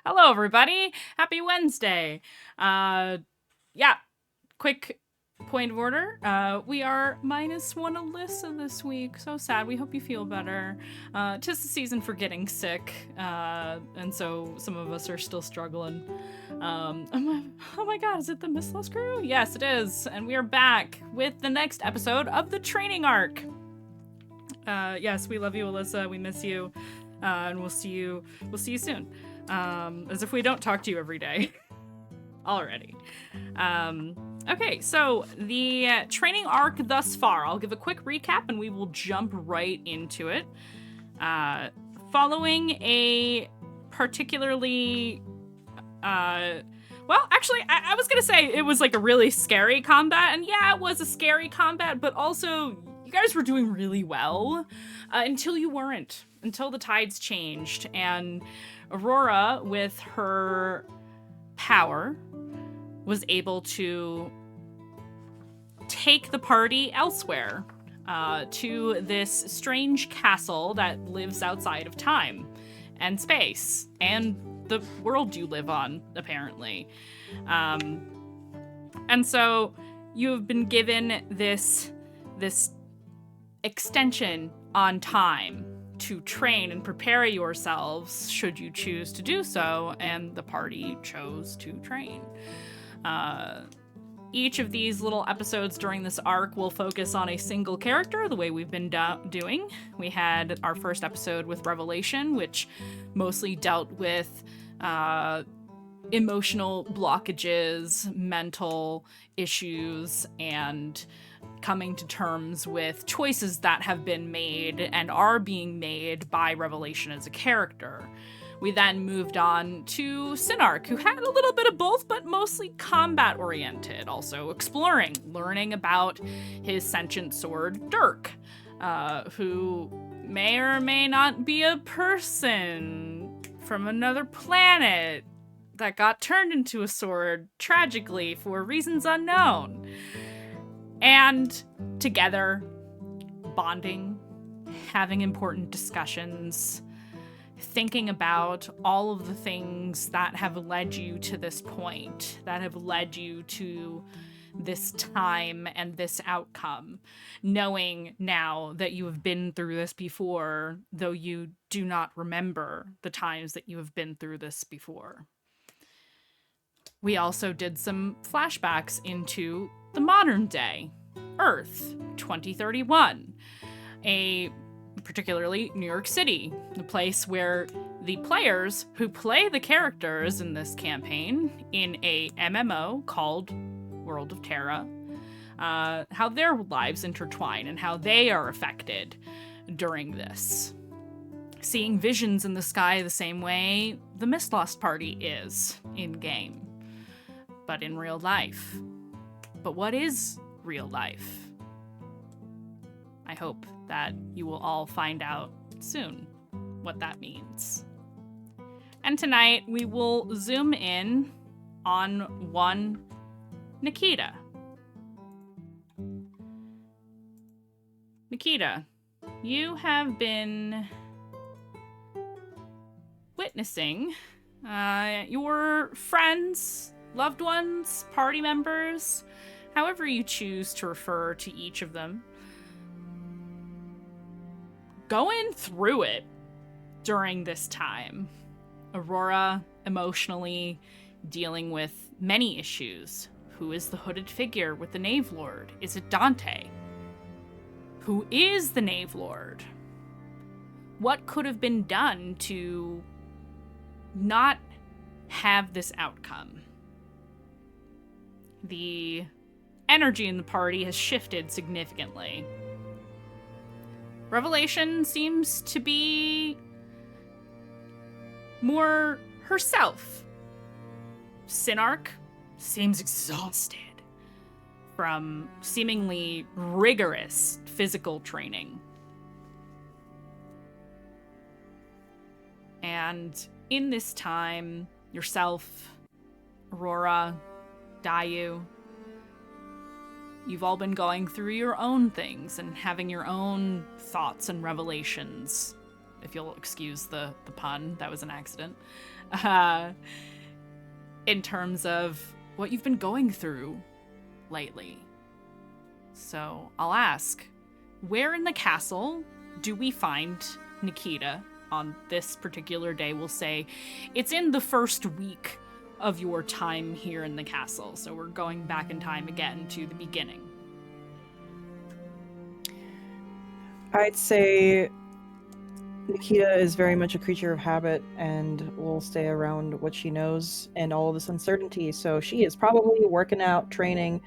Hello, everybody. Happy Wednesday. Yeah, quick point of order. We are -1 Alyssa this week. So sad. We hope you feel better. Tis the season for getting sick, and so some of us are still struggling. Oh my god, is it the Mistlost crew? Yes, it is. And we are back with the next episode of the training arc. Yes, we love you, Alyssa. We miss you. And we'll see you soon. As if we don't talk to you every day. Already. Okay, so the training arc thus far, I'll give a quick recap and we will jump right into it. Following a particularly, well, actually, I was gonna say it was like a really scary combat, and yeah, it was a scary combat, but also you guys were doing really well until you weren't, until the tides changed, and Aurora, with her power, was able to take the party elsewhere, to this strange castle that lives outside of time and space and the world you live on, apparently. And so you have been given this extension on time to train and prepare yourselves should you choose to do so, and the party chose to train. Each of these little episodes during this arc will focus on a single character, the way we've been doing. We had our first episode with Revelation, which mostly dealt with emotional blockages, mental issues, and coming to terms with choices that have been made and are being made by Revelation as a character. We then moved on to Synarch, who had a little bit of both, but mostly combat-oriented, also exploring, learning about his sentient sword, Dirk, who may or may not be a person from another planet that got turned into a sword, tragically, for reasons unknown. And together, bonding, having important discussions, thinking about all of the things that have led you to this point, that have led you to this time and this outcome, knowing now that you have been through this before, though you do not remember the times that you have been through this before. We also did some flashbacks into the modern day, Earth 2031, particularly New York City, the place where the players who play the characters in this campaign in a MMO called World of Terra, how their lives intertwine and how they are affected during this. Seeing visions in the sky the same way the Mistlost party is in-game, but in real life. But what is real life? I hope that you will all find out soon what that means. And tonight we will zoom in on one Nikita. Nikita, you have been witnessing your friends, loved ones, party members, however you choose to refer to each of them, going through it during this time. Aurora emotionally dealing with many issues. Who is the hooded figure with the Knave Lord? Is it Dante? Who is the Knave Lord? What could have been done to not have this outcome? The energy in the party has shifted significantly. Revelation seems to be more herself. Synarch seems exhausted from seemingly rigorous physical training. And in this time, yourself, Aurora, Dayu, you've all been going through your own things and having your own thoughts and revelations. If you'll excuse the pun, that was an accident. In terms of what you've been going through lately. So I'll ask, where in the castle do we find Nikita on this particular day? We'll say it's in the first week of your time here in the castle. So we're going back in time again to the beginning. I'd say Nikita is very much a creature of habit and will stay around what she knows and all of this uncertainty. So she is probably working out, training,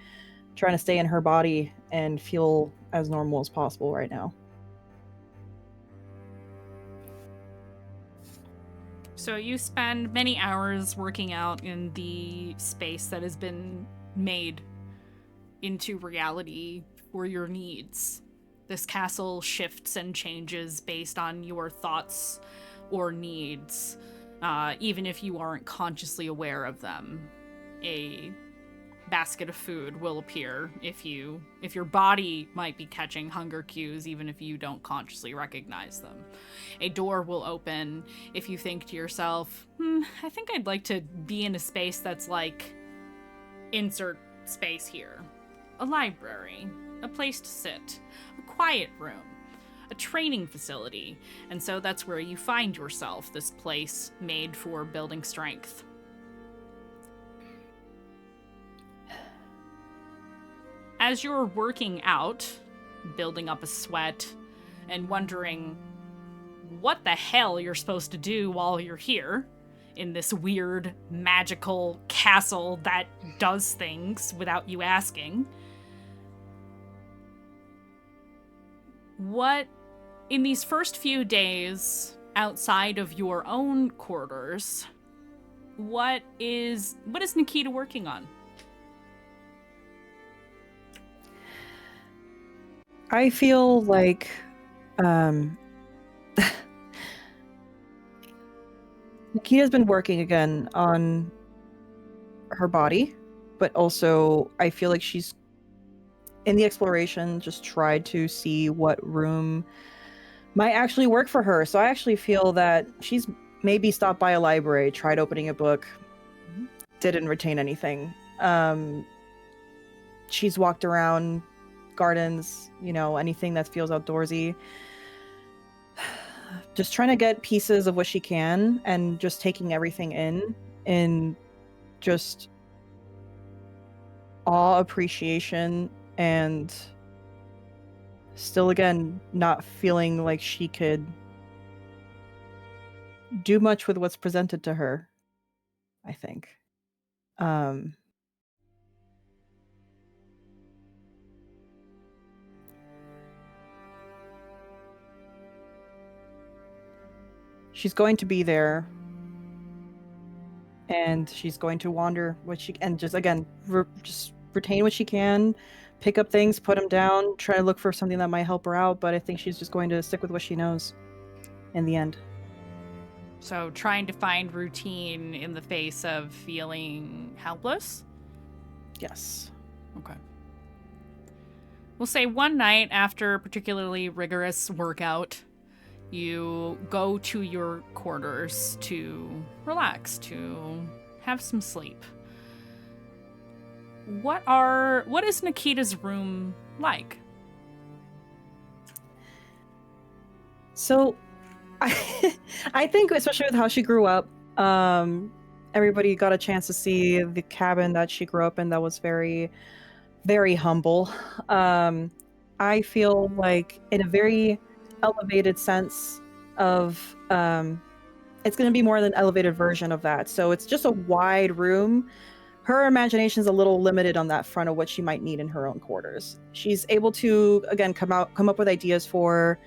trying to stay in her body and feel as normal as possible right now. So you spend many hours working out in the space that has been made into reality for your needs. This castle shifts and changes based on your thoughts or needs, even if you aren't consciously aware of them. A basket of food will appear if your body might be catching hunger cues, even if you don't consciously recognize them. A door will open if you think to yourself, I think I'd like to be in a space that's like insert space here. A library, a place to sit, a quiet room, a training facility, and so that's where you find yourself, this place made for building strength. As you're working out, building up a sweat, and wondering what the hell you're supposed to do while you're here in this weird magical castle that does things without you asking, what, in these first few days outside of your own quarters, what is Nikita working on? I feel like Nikita's been working again on her body, but also I feel like she's in the exploration just tried to see what room might actually work for her. So I actually feel that she's maybe stopped by a library, tried opening a book, didn't retain anything. She's walked around gardens, anything that feels outdoorsy. Just trying to get pieces of what she can and just taking everything in just awe, appreciation, and still again not feeling like she could do much with what's presented to her, I think. She's going to be there and she's going to wander and just again just retain what she can, pick up things, put them down, try to look for something that might help her out, but I think she's just going to stick with what she knows in the end. So trying to find routine in the face of feeling helpless? Yes. Okay. We'll say one night after a particularly rigorous workout, you go to your quarters to relax, to have some sleep. What is Nikita's room like? So I think especially with how she grew up, everybody got a chance to see the cabin that she grew up in that was very, very humble. I feel like in a very elevated sense of it's going to be more than an elevated version of that. So it's just a wide room. Her imagination is a little limited on that front of what she might need in her own quarters. She's able to again come up with ideas for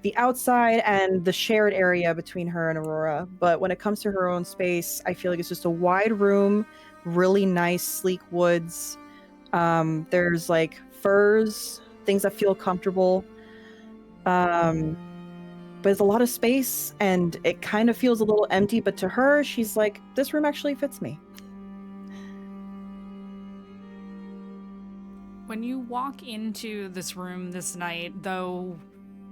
the outside and the shared area between her and Aurora. But when it comes to her own space, I feel like it's just a wide room, really nice, sleek woods. There's like furs, things that feel comfortable. But there's a lot of space and it kind of feels a little empty. But to her, she's like, this room actually fits me. When you walk into this room this night, though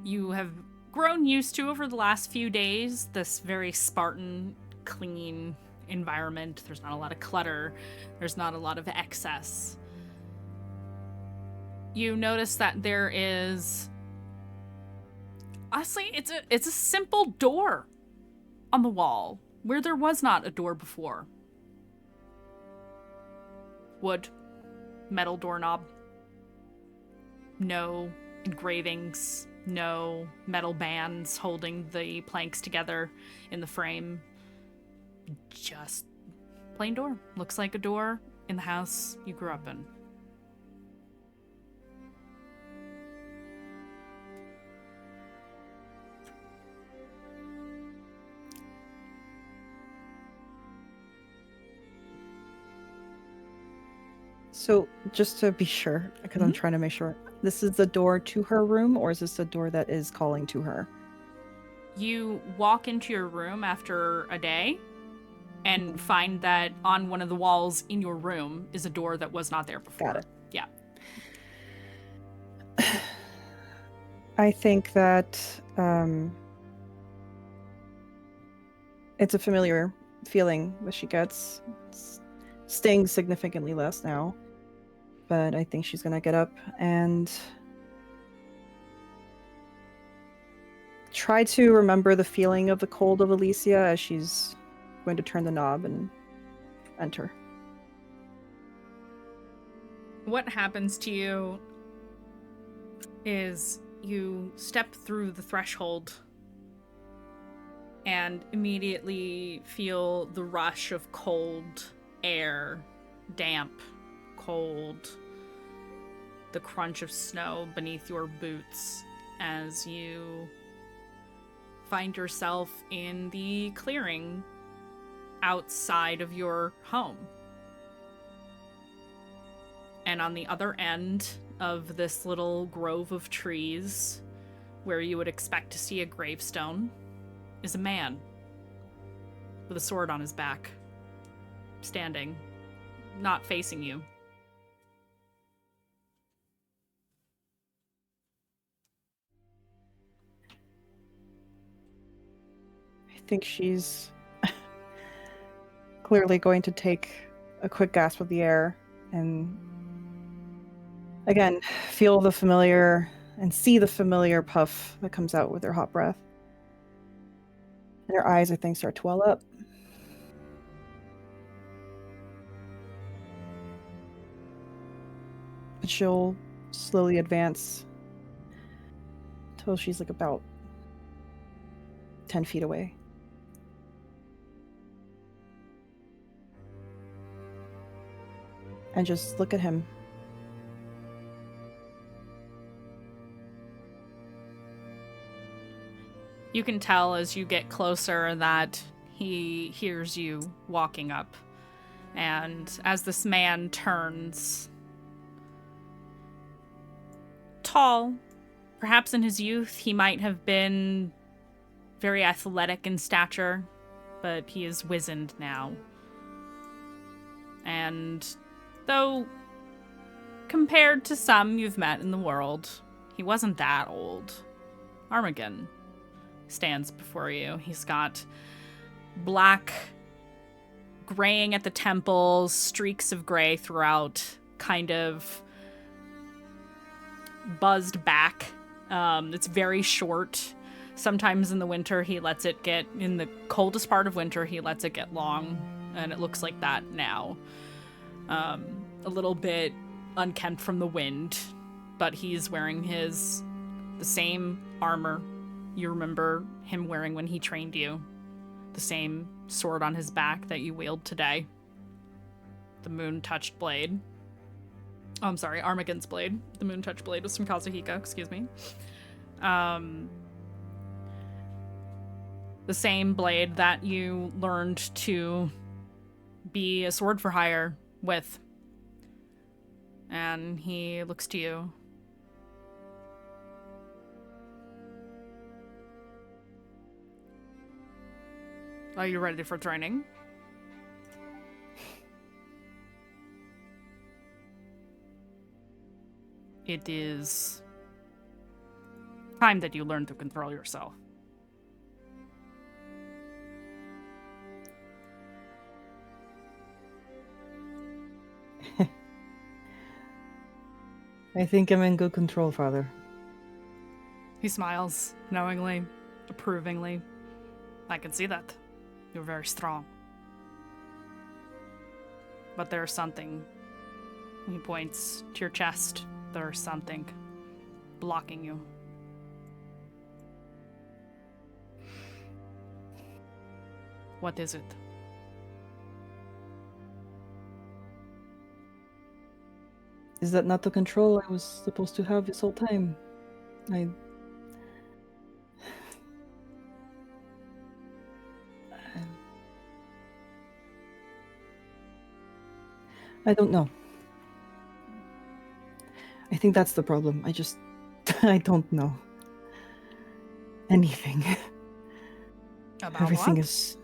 you have grown used to over the last few days this very Spartan, clean environment, there's not a lot of clutter, there's not a lot of excess. you notice that there is... Honestly, it's a simple door on the wall where there was not a door before. Wood, metal doorknob. No engravings, no metal bands holding the planks together in the frame. Just plain door. Looks like a door in the house you grew up in. So, just to be sure, because I'm trying to make sure, this is the door to her room, or is this the door that is calling to her? You walk into your room after a day and find that on one of the walls in your room is a door that was not there before. Got it. Yeah. I think that it's a familiar feeling that she gets. It's stings significantly less now. But I think she's gonna get up and try to remember the feeling of the cold of Alicia as she's going to turn the knob and enter. What happens to you is you step through the threshold and immediately feel the rush of cold air, damp, cold, the crunch of snow beneath your boots as you find yourself in the clearing outside of your home. And on the other end of this little grove of trees, where you would expect to see a gravestone, is a man with a sword on his back, standing, not facing you. I think she's clearly going to take a quick gasp of the air and again feel the familiar and see the familiar puff that comes out with her hot breath. And her eyes, I think, start to well up. But she'll slowly advance until she's like about 10 feet away. And just look at him. You can tell as you get closer that he hears you walking up. And as this man turns, tall, perhaps in his youth he might have been very athletic in stature, but he is wizened now. And though compared to some you've met in the world, he wasn't that old. Armageddon stands before you. He's got black graying at the temples, streaks of gray throughout, kind of buzzed back. It's very short. Sometimes in the winter he lets it get, in the coldest part of winter, he lets it get long, and it looks like that now. A little bit unkempt from the wind, but he's wearing the same armor you remember him wearing when he trained you. The same sword on his back that you wield today. The moon-touched blade. Oh, I'm sorry, Armageddon's blade. The moon-touched blade was from Kazuhiko, excuse me. The same blade that you learned to be a sword for hire with. And he looks to you. Are you ready for training? It is time that you learn to control yourself. I think I'm in good control, Father. He smiles, knowingly, approvingly. I can see that. You're very strong. But there's something. He points to your chest. There's something blocking you. What is it? Is that not the control I was supposed to have this whole time? I don't know. I think that's the problem. I don't know anything. About Everything what? is...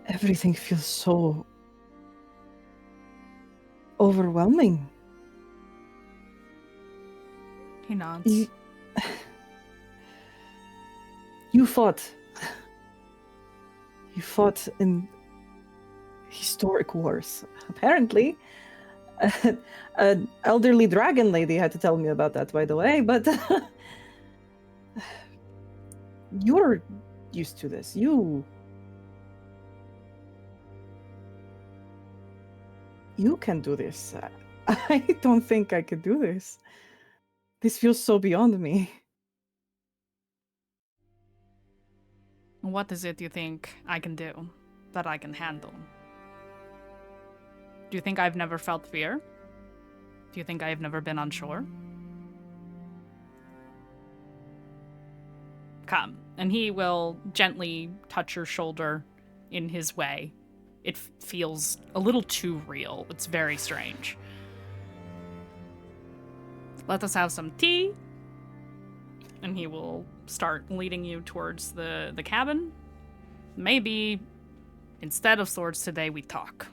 Everything feels so overwhelming. He nods. You fought. You fought in historic wars. Apparently. An elderly dragon lady had to tell me about that, by the way, but you're used to this. You can do this. I don't think I could do this. This feels so beyond me. What is it you think I can do that I can handle? Do you think I've never felt fear? Do you think I have never been unsure? Come. And he will gently touch your shoulder in his way. It feels a little too real. It's very strange. Let us have some tea. And he will start leading you towards the cabin. Maybe instead of swords today, we talk.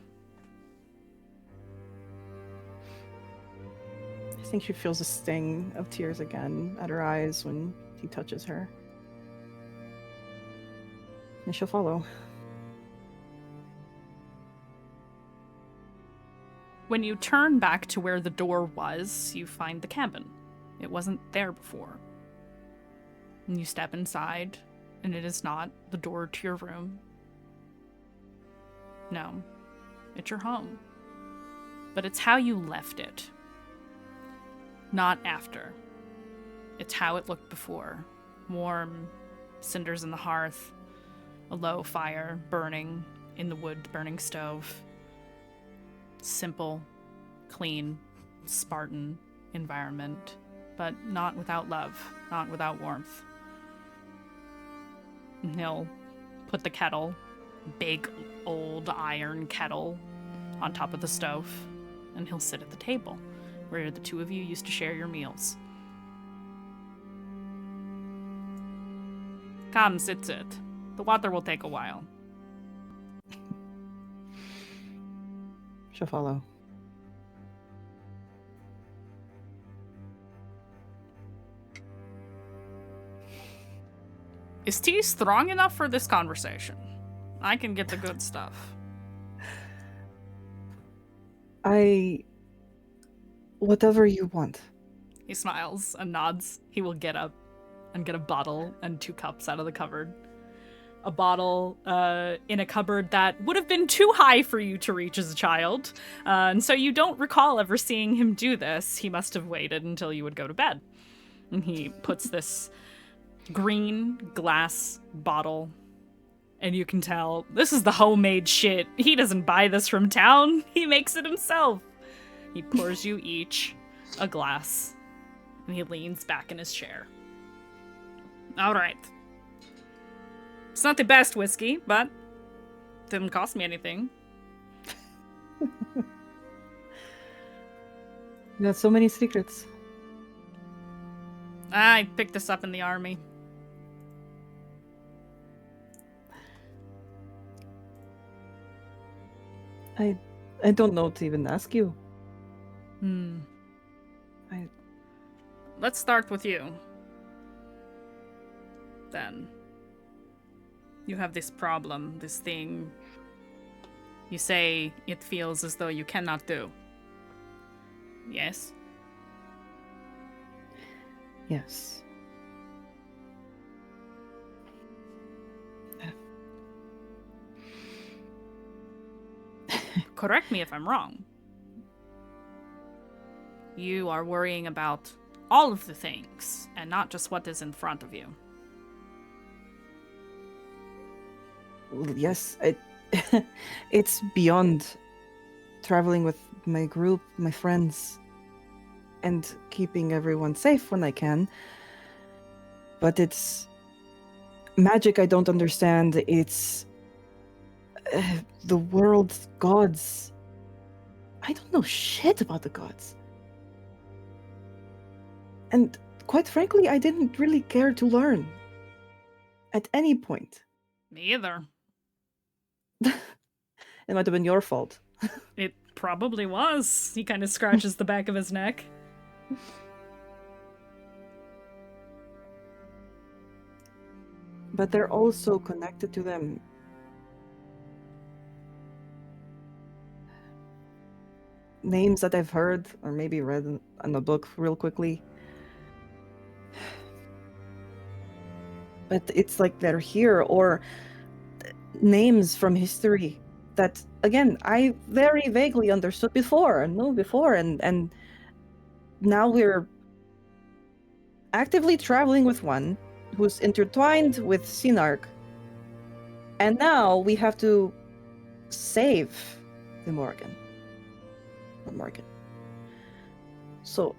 I think she feels a sting of tears again at her eyes when he touches her. And she'll follow. When you turn back to where the door was, you find the cabin. It wasn't there before. And you step inside, and it is not the door to your room. No, it's your home. But it's how you left it. Not after. It's how it looked before. Warm, cinders in the hearth, a low fire burning in the wood-burning stove. Simple, clean, Spartan environment, but not without love, not without warmth. And he'll put the kettle, big old iron kettle, on top of the stove, and he'll sit at the table where the two of you used to share your meals. Come, sit. The water will take a while. She'll follow. Is tea strong enough for this conversation? I can get the good stuff. Whatever you want. He smiles and nods. He will get up and get a bottle and 2 cups out of the cupboard. A bottle in a cupboard that would have been too high for you to reach as a child. And so you don't recall ever seeing him do this. He must have waited until you would go to bed. And he puts this green glass bottle, and you can tell this is the homemade shit. He doesn't buy this from town. He makes it himself. He pours you each a glass, and he leans back in his chair. All right. It's not the best whiskey, but it didn't cost me anything. You got so many secrets. I picked this up in the army. I don't know to even ask you. Let's start with you. Then. You have this problem, this thing You say it feels as though you cannot do. Yes? Yes. Correct me if I'm wrong. You are worrying about all of the things, and not just what is in front of you. Well, yes, it's beyond traveling with my group, my friends, and keeping everyone safe when I can. But it's magic I don't understand. It's the world's gods. I don't know shit about the gods. And quite frankly, I didn't really care to learn at any point. Me either. It might have been your fault. It probably was. He kind of scratches the back of his neck. But they're also connected to them. Names that I've heard or maybe read in a book real quickly. But it's like they're here, or names from history that, again, I very vaguely understood before and knew before, and now we're actively traveling with one who's intertwined with Sinark, and now we have to save the Morgan. So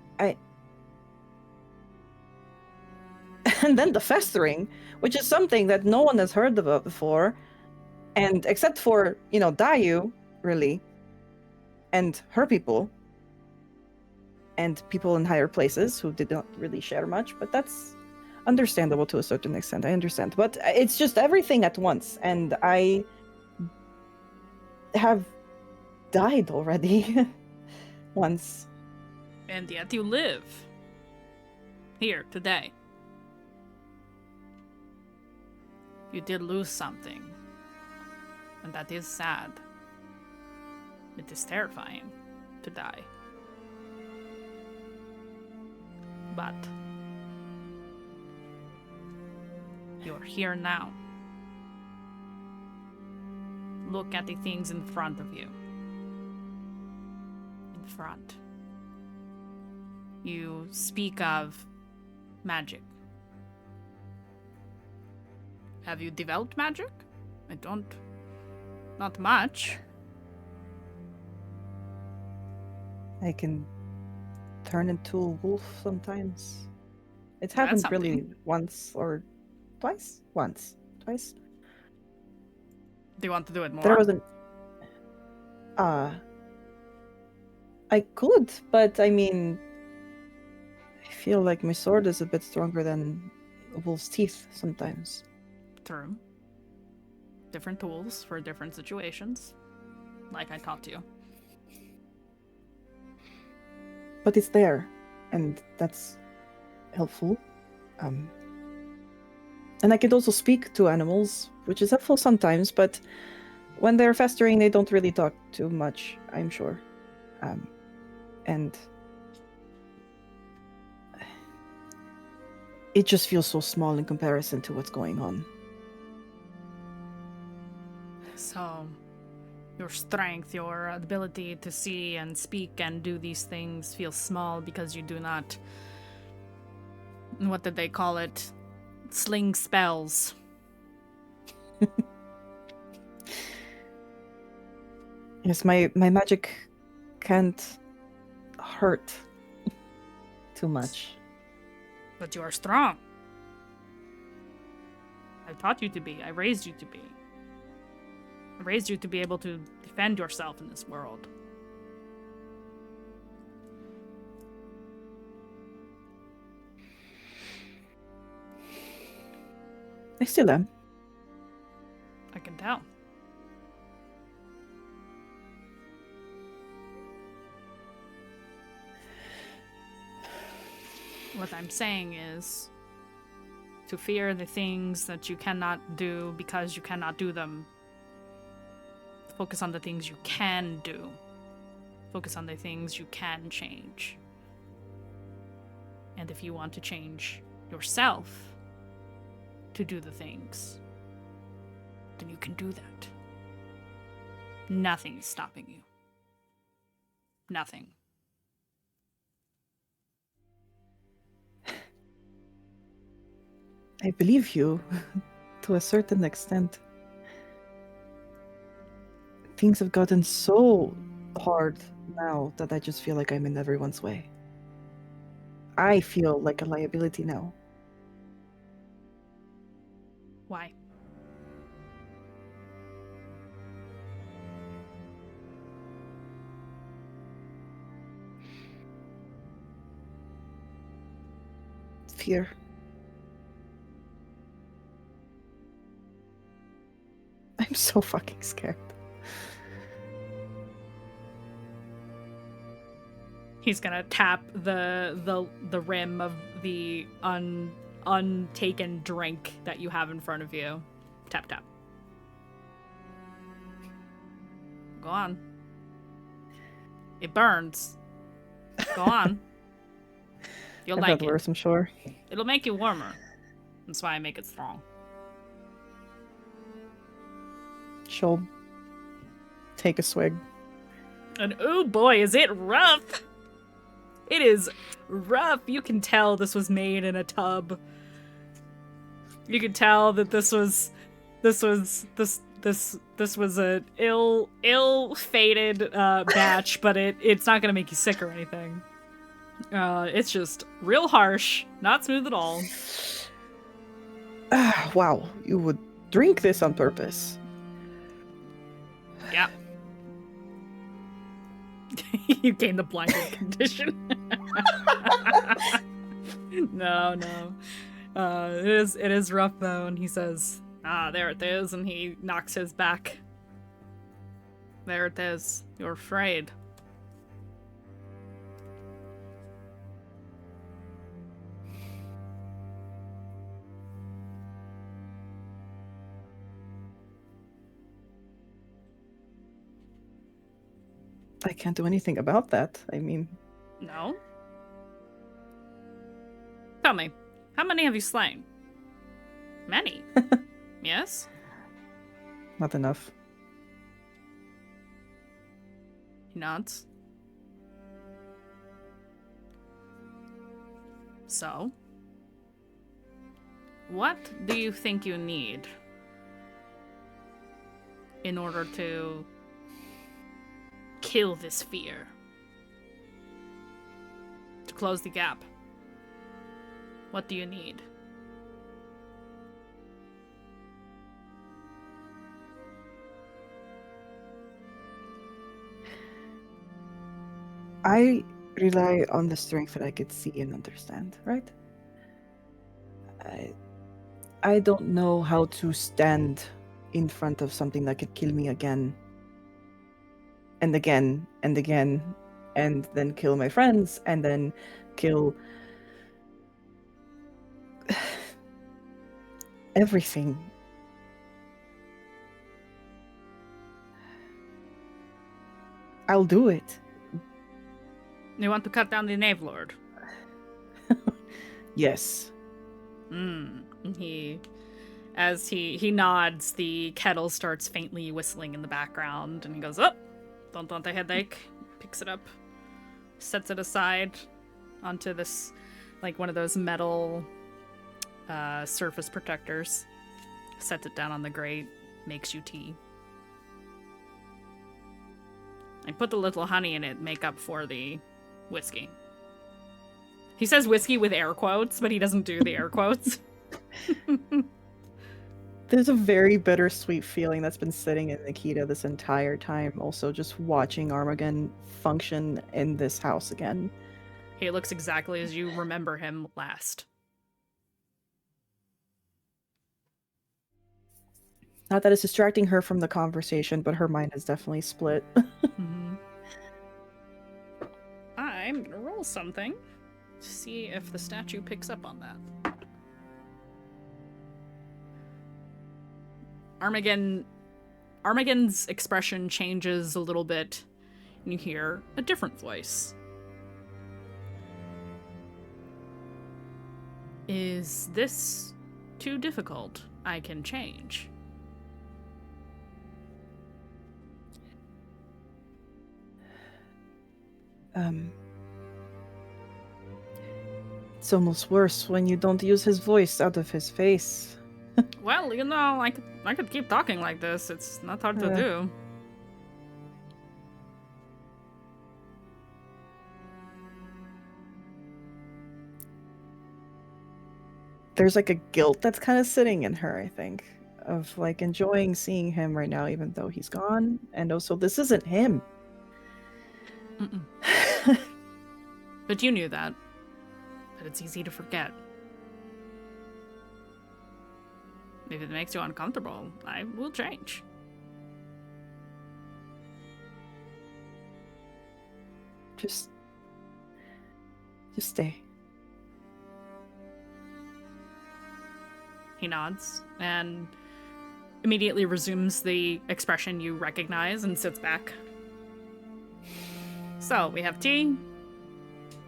and then the festering, which is something that no one has heard about before, and except for, Dayu, really, and her people, and people in higher places who did not really share much, but that's understandable to a certain extent. I understand. But it's just everything at once, and I have died already once. And yet you live. Here, today. You did lose something. And that is sad. It is terrifying to die. But you're here now. Look at the things in front of you. In front. You speak of magic. Have you developed magic? I don't. Not much. I can turn into a wolf sometimes. It That's happened something. really once or twice. Twice. Do you want to do it more? There wasn't. I could, but I mean, I feel like my sword is a bit stronger than a wolf's teeth sometimes. True. Different tools for different situations. Like I taught you. But it's there, and that's helpful. And I could also speak to animals, which is helpful sometimes, but when they're festering, they don't really talk too much, I'm sure. And it just feels so small in comparison to what's going on. So, your strength, your ability to see and speak and do these things feels small because you do not... What did they call it? Sling spells. Yes, my magic can't hurt too much. But you are strong. I taught you to be. I raised you to be. I raised you to be able to defend yourself in this world. I still am. I can tell. What I'm saying is to fear the things that you cannot do because you cannot do them Focus on the things you can do. Focus on the things you can change. And if you want to change yourself to do the things, then you can do that. Nothing is stopping you. Nothing. I believe you to a certain extent. Things have gotten so hard now that I just feel like I'm in everyone's way. I feel like a liability now. Why? Fear. I'm so fucking scared. He's gonna tap the rim of the untaken drink that you have in front of you. Tap, tap. Go on. It burns. Go on. You'll I've like had worse, I'm sure. It'll make you warmer. That's why I make it strong. She'll take a swig. And oh boy, is it rough! It is rough. You can tell this was made in a tub. You can tell that this was a ill-fated batch, but it's not gonna make you sick or anything. It's just real harsh, not smooth at all. Wow, you would drink this on purpose. Yeah. You gain the blinded condition. No. It is rough though, and he says, there it is, and he knocks his back. There it is. You're afraid. I can't do anything about that. I mean... No? Tell me, how many have you slain? Many? Yes? Not enough. He nods. So? What do you think you need in order to kill this fear? To close the gap? What do you need? I rely on the strength that I could see and understand, right? I don't know how to stand in front of something that could kill me again and again and again, and then kill my friends, and then kill everything. I'll do it. You want to cut down the Knave Lord? Yes. As he nods, the kettle starts faintly whistling in the background, and he goes, "Oh, don't want a headache." Picks it up, sets it aside onto this, like one of those metal surface protectors. Sets it down on the grate, makes you tea. I put a little honey in it, make up for the whiskey. He says whiskey with air quotes, but he doesn't do the air quotes. There's a very bittersweet feeling that's been sitting in Nikita this entire time. Also, just watching Armageddon function in this house again. He looks exactly as you remember him last. Not that it's distracting her from the conversation, but her mind is definitely split. Mm-hmm. I'm gonna roll something to see if the statue picks up on that. Armageddon Armageddon's expression changes a little bit, and you hear a different voice. Is this too difficult? I can change. It's almost worse when you don't use his voice out of his face. Well, you know, I could keep talking like this. It's not hard to do. There's like a guilt that's kind of sitting in her, I think, of like enjoying seeing him right now, even though he's gone. And also, this isn't him. But you knew that. But it's easy to forget. If it makes you uncomfortable, I will change. Just stay. He nods and immediately resumes the expression you recognize and sits back. So, we have tea.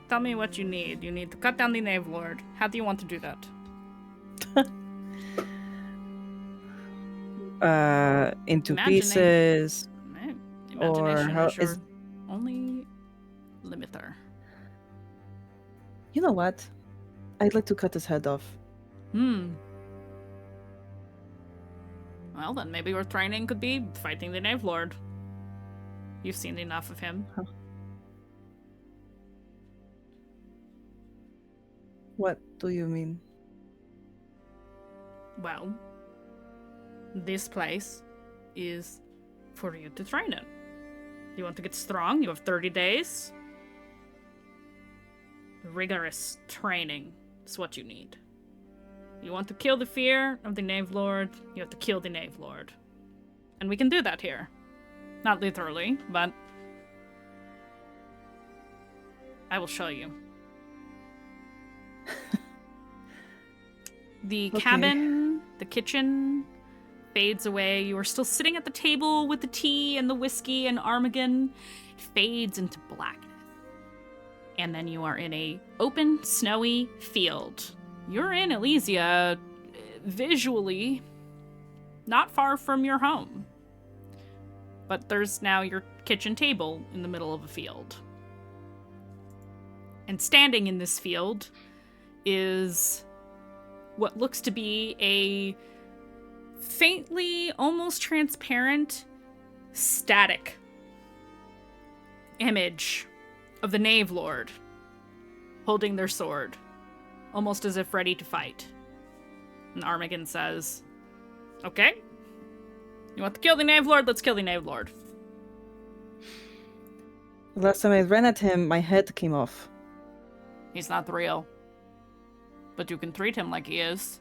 Tell me what you need. You need to cut down the Knave Lord. How do you want to do that? Into pieces. Imagination or how is your is... only limiter. You know what? I'd like to cut his head off. Well, then maybe your training could be fighting the Knave Lord. You've seen enough of him. Huh. What do you mean? Well, this place is for you to train in. You want to get strong? You have 30 days. Rigorous training is what you need. You want to kill the fear of the Knave Lord, you have to kill the Knave Lord. And we can do that here. Not literally, but I will show you. The cabin, the kitchen, fades away. You are still sitting at the table with the tea and the whiskey and Armageddon. It fades into blackness. And then you are in a open, snowy field. You're in Elysia, visually, not far from your home. But there's now your kitchen table in the middle of a field. And standing in this field is what looks to be a faintly, almost transparent, static image of the Knave Lord holding their sword, almost as if ready to fight. And Armageddon says, okay, you want to kill the Knave Lord? Let's kill the Knave Lord. Last time I ran at him, my head came off. He's not real. But you can treat him like he is.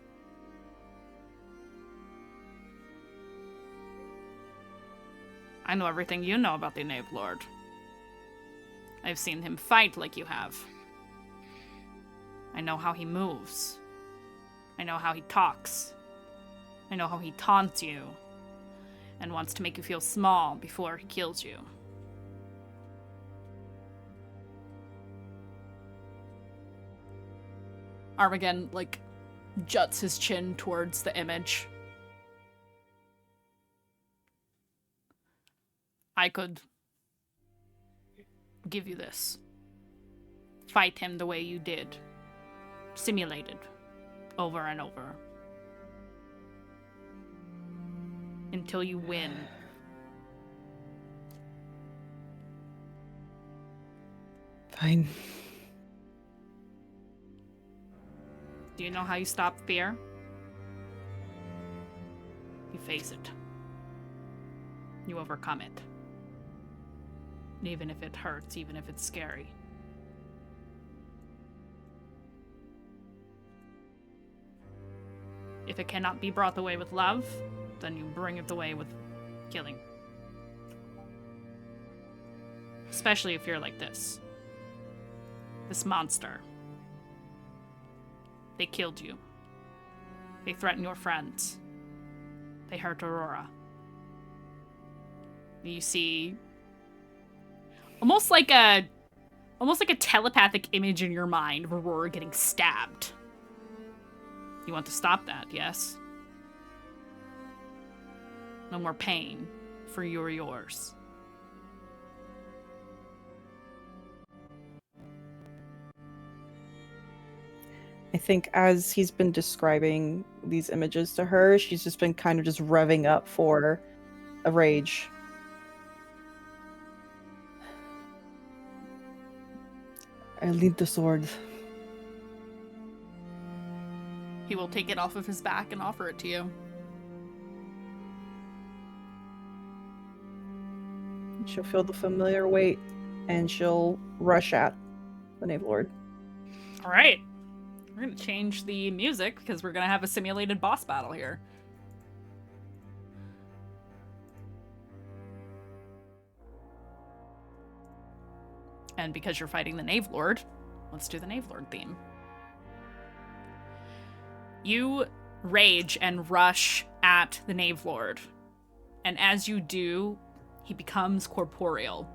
I know everything you know about the Knave Lord. I've seen him fight like you have. I know how he moves. I know how he talks. I know how he taunts you and wants to make you feel small before he kills you. Armageddon, juts his chin towards the image. I could give you this. Fight him the way you did. Simulated. Over and over. Until you win. Fine. Do you know how you stop fear? You face it. You overcome it. Even if it hurts, even if it's scary. If it cannot be brought away with love, then you bring it away with killing. Especially if you're like this. This monster. They killed you. They threatened your friends. They hurt Aurora. You see almost like a telepathic image in your mind of Aurora getting stabbed. You want to stop that, yes? No more pain for you or yours. I think as he's been describing these images to her, she's just been kind of just revving up for a rage. I lead the sword. He will take it off of his back and offer it to you. She'll feel the familiar weight, and she'll rush at the Naval Lord. All right. We're going to change the music because we're going to have a simulated boss battle here. And because you're fighting the Knave Lord, let's do the Knave Lord theme. You rage and rush at the Knave Lord. And as you do, he becomes corporeal.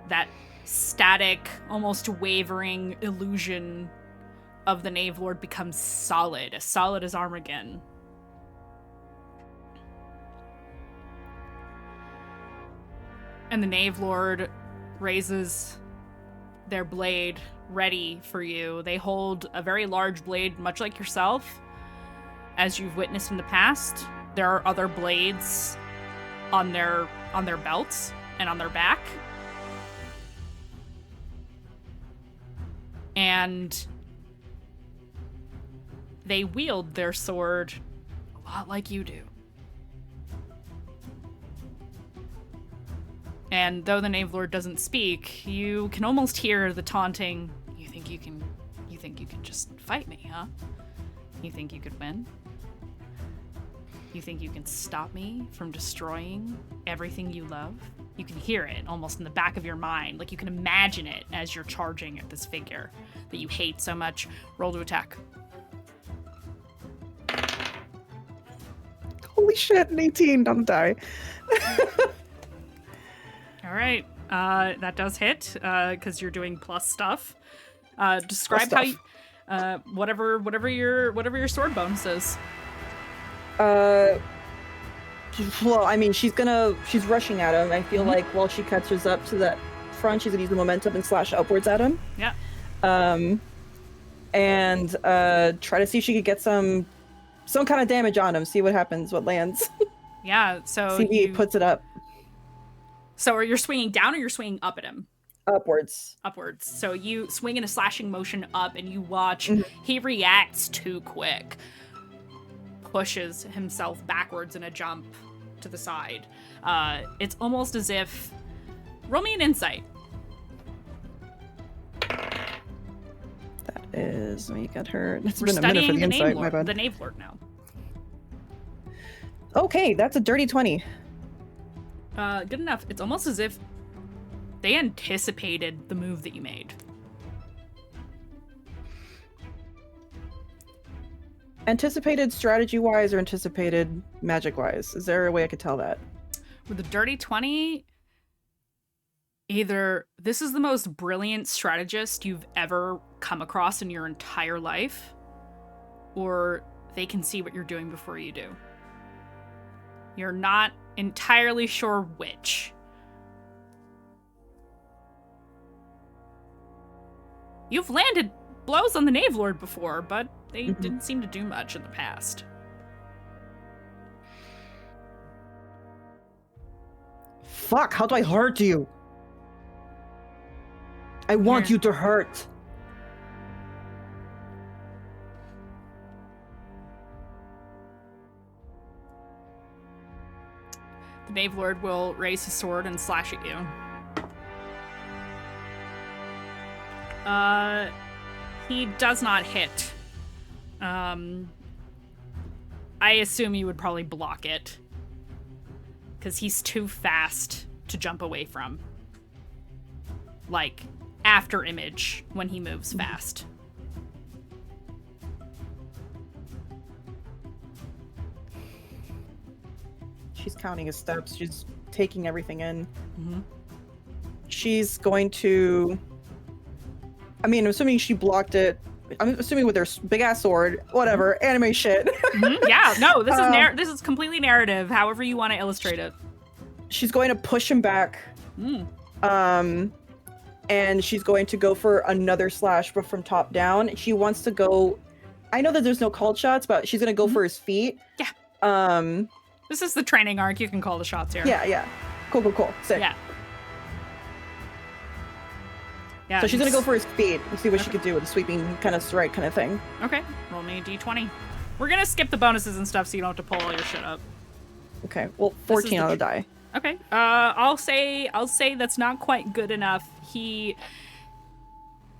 That static, almost wavering illusion of the Knave Lord becomes solid as Armageddon. And the Knave Lord raises their blade ready for you. They hold a very large blade, much like yourself. As you've witnessed in the past, there are other blades on their belts and on their back. And they wield their sword a lot like you do. And though the Knave Lord doesn't speak, you can almost hear the taunting, you think you can just fight me, huh? You think you could win? You think you can stop me from destroying everything you love? You can hear it almost in the back of your mind, like you can imagine it as you're charging at this figure that you hate so much. Roll to attack. Holy shit, an 18 on the die. All right, that does hit because you're doing plus stuff. Describe Plus how you, whatever your sword bonus is. Well, I mean, she's rushing at him. I feel like while she catches up to that front, she's gonna use the momentum and slash upwards at him. Yeah. And try to see if she could get some kind of damage on him. See what happens, what lands. Yeah. So see if he puts it up. So are you swinging down or you're swinging up at him? Upwards. Upwards. So you swing in a slashing motion up, and you watch he reacts too quick. Pushes himself backwards in a jump to the side. It's almost as if... Roll me an insight. That is... Let me get her... It's We're been a minute for the insight, my bad. The Knave Lord now. Okay, that's a dirty 20. Good enough. It's almost as if they anticipated the move that you made. Anticipated strategy-wise or anticipated magic-wise? Is there a way I could tell that? With the dirty 20, either this is the most brilliant strategist you've ever come across in your entire life, or they can see what you're doing before you do. You're not entirely sure which. You've landed blows on the Knave Lord before, but they didn't seem to do much in the past. Fuck, how do I hurt you? I want you to hurt. The Knave Lord will raise his sword and slash at you. He does not hit. I assume you would probably block it. Because he's too fast to jump away from. Like, after image, when he moves fast. She's counting his steps. She's taking everything in. Mm-hmm. She's going to... I mean, I'm assuming she blocked it. I'm assuming with her big ass sword, whatever, anime shit. Mm-hmm. Yeah, no, this is this is completely narrative, however you want to illustrate it. She's going to push him back. And she's going to go for another slash, but from top down. She wants to go... I know that there's no called shots, but she's going to go for his feet. Yeah. This is the training arc. You can call the shots here. Yeah. Cool. Sick. Yeah. Yeah. So she's going to go for his feet and see what she could do with a sweeping kind of strike kind of thing. Okay. Roll me a d20. We're going to skip the bonuses and stuff so you don't have to pull all your shit up. Okay. Well, 14 on the die. Okay. I'll say that's not quite good enough. He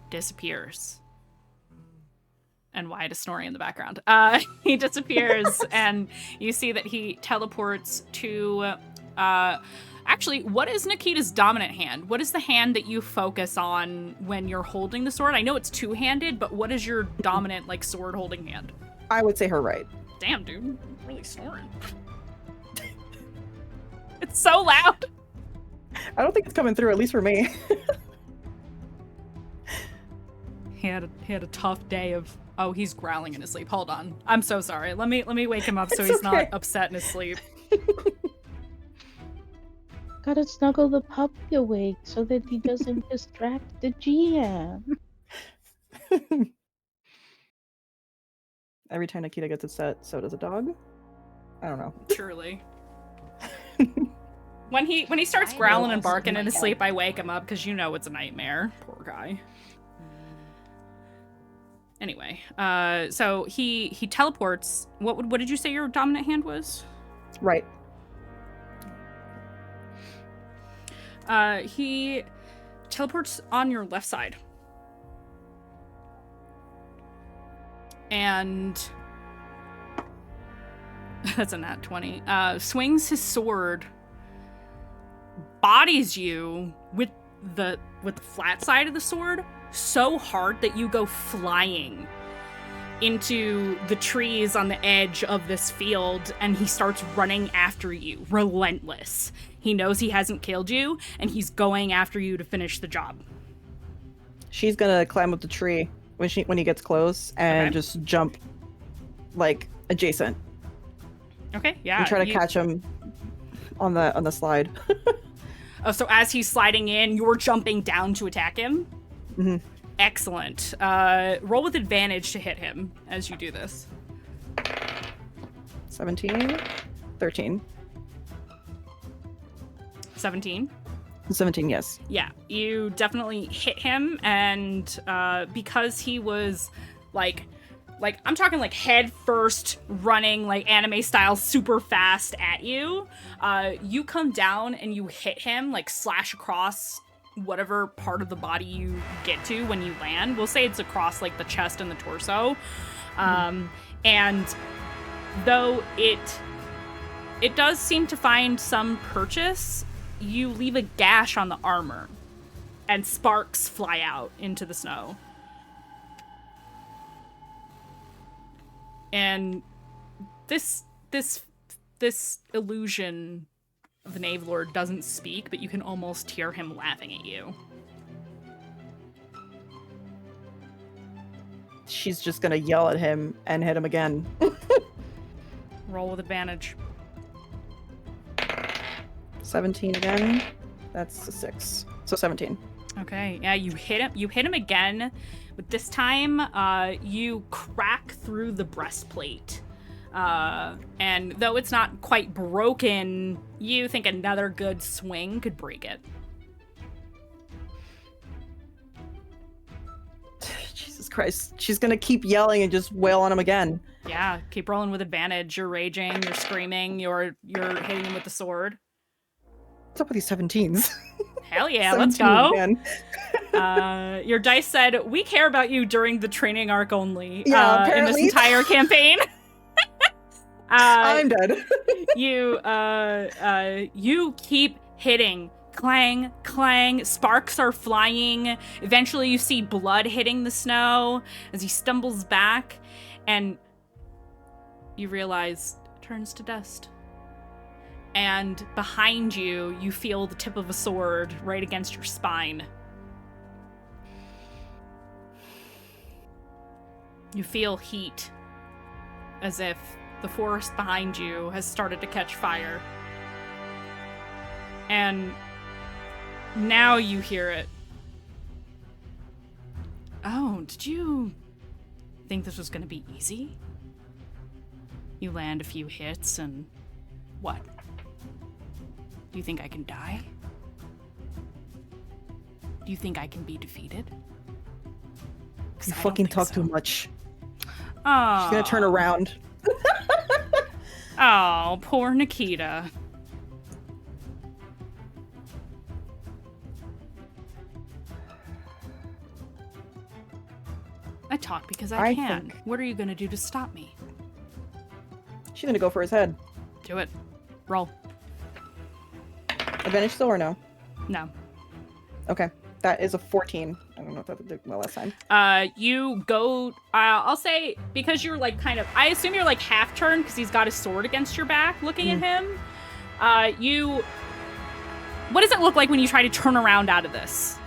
disappears. And Wyatt is snoring in the background. He disappears, and you see that he teleports to... Actually, what is Nikita's dominant hand? What is the hand that you focus on when you're holding the sword? I know it's two-handed, but what is your dominant, like, sword-holding hand? I would say her right. Damn, dude. I'm really snoring. It's so loud. I don't think it's coming through, at least for me. He had a tough day of... Oh, he's growling in his sleep. Hold on. I'm so sorry. Let me wake him up so he's not upset in his sleep. Gotta snuggle the puppy awake so that he doesn't distract the GM. Every time Nikita gets upset, so does a dog. I don't know. Truly. When he starts growling and barking in his sleep, I wake him up because you know it's a nightmare. Poor guy. Anyway, so he teleports. What did you say your dominant hand was? Right. He teleports on your left side. And that's a nat 20. Swings his sword, bodies you with the flat side of the sword so hard that you go flying into the trees on the edge of this field, and he starts running after you, relentless. He knows he hasn't killed you, and he's going after you to finish the job. She's gonna climb up the tree when he gets close and just jump, like, adjacent. Okay, yeah. And try to catch him on the slide. Oh, so as he's sliding in, you're jumping down to attack him? Mm-hmm. Excellent. Roll with advantage to hit him as you do this. 17, 13. 17? 17, yes. Yeah, you definitely hit him, and because he was like I'm talking like head first running like anime style super fast at you, you come down and you hit him, like slash across whatever part of the body you get to when you land. We'll say it's across like the chest and the torso. And though it does seem to find some purchase, you leave a gash on the armor and sparks fly out into the snow. And this illusion of the Knave Lord doesn't speak, but you can almost hear him laughing at you. She's just gonna yell at him and hit him again. Roll with advantage. 17 again. That's a 6. So 17. Okay, yeah, you hit him again, but this time you crack through the breastplate. And though it's not quite broken, you think another good swing could break it. Jesus Christ. She's gonna keep yelling and just wail on him again. Yeah, keep rolling with advantage. You're raging, you're screaming, you're hitting him with the sword. What's up with these 17s? Hell yeah, let's go. Man. Your dice said, we care about you during the training arc only. Yeah, in this entire campaign. I'm dead. You keep hitting. Clang, clang, sparks are flying. Eventually you see blood hitting the snow as he stumbles back, and you realize it turns to dust. and behind you, you feel the tip of a sword right against your spine. You feel heat, as if the forest behind you has started to catch fire. And now you hear it. Oh, did you think this was going to be easy? You land a few hits and what? Do you think I can die? Do you think I can be defeated? You fucking talk too much. Oh. She's gonna turn around. Oh, poor Nikita. I talk because I can. What are you gonna do to stop me? She's gonna go for his head. Do it. Roll. Advantage still or no? No. Okay. That is a 14. I don't know if that did well last time. You go, I'll say, because you're like kind of, I assume you're like half turned because he's got his sword against your back looking at him. What does it look like when you try to turn around out of this?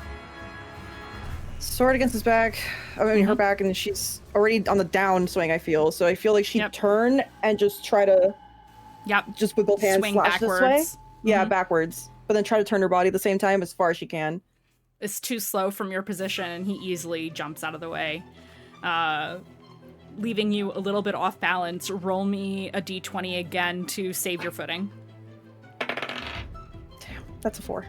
Sword against his back. I mean, her back, and she's already on the downswing, I feel. So I feel like she'd turn and just try to, just with both hands swing slash backwards. This way. Yeah, backwards. But then try to turn her body at the same time as far as she can. It's too slow from your position, and he easily jumps out of the way, leaving you a little bit off balance. Roll me a d20 again to save your footing. Damn, that's a 4.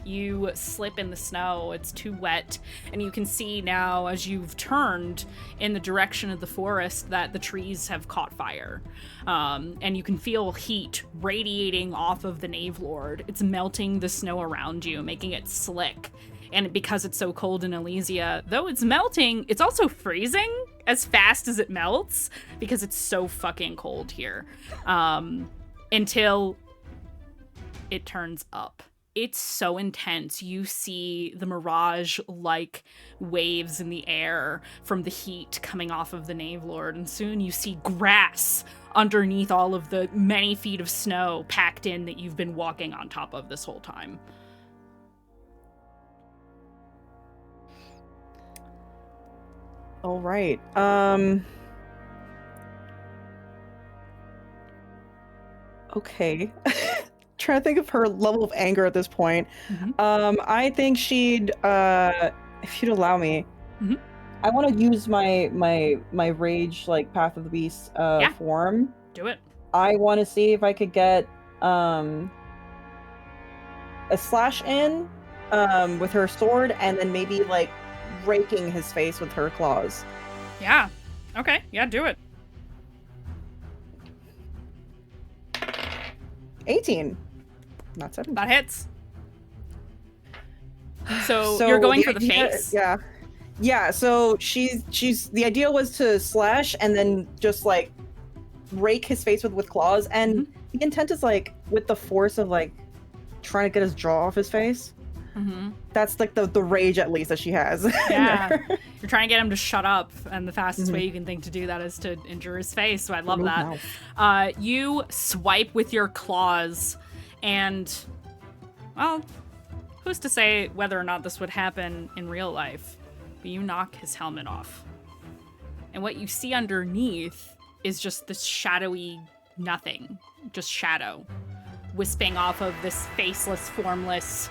You slip in the snow. It's too wet, and you can see now as you've turned in the direction of the forest that the trees have caught fire. And you can feel heat radiating off of the Knave Lord. It's melting the snow around you, making it slick. And because it's so cold in Elysia, though it's melting, it's also freezing as fast as it melts because it's so fucking cold here. Until it turns up. It's so intense. You see the mirage-like waves in the air from the heat coming off of the Knave Lord, and soon you see grass underneath all of the many feet of snow packed in that you've been walking on top of this whole time. All right. Okay. Trying to think of her level of anger at this point. I think she'd, if you'd allow me, I want to use my rage, like Path of the Beast form. Do it. I want to see if I could get a slash in with her sword, and then maybe like raking his face with her claws. Yeah. Okay. Yeah, do it. 18. Not 17. That hits. So you're going for the face? Yeah. Yeah, so she's the idea was to slash and then just like rake his face with claws, and the intent is like with the force of like trying to get his jaw off his face. That's like the rage at least that she has. Yeah. You're trying to get him to shut up, and the fastest way you can think to do that is to injure his face, so I love that. You swipe with your claws, and, well, who's to say whether or not this would happen in real life? But you knock his helmet off. And what you see underneath is just this shadowy nothing. Just shadow. Wisping off of this faceless, formless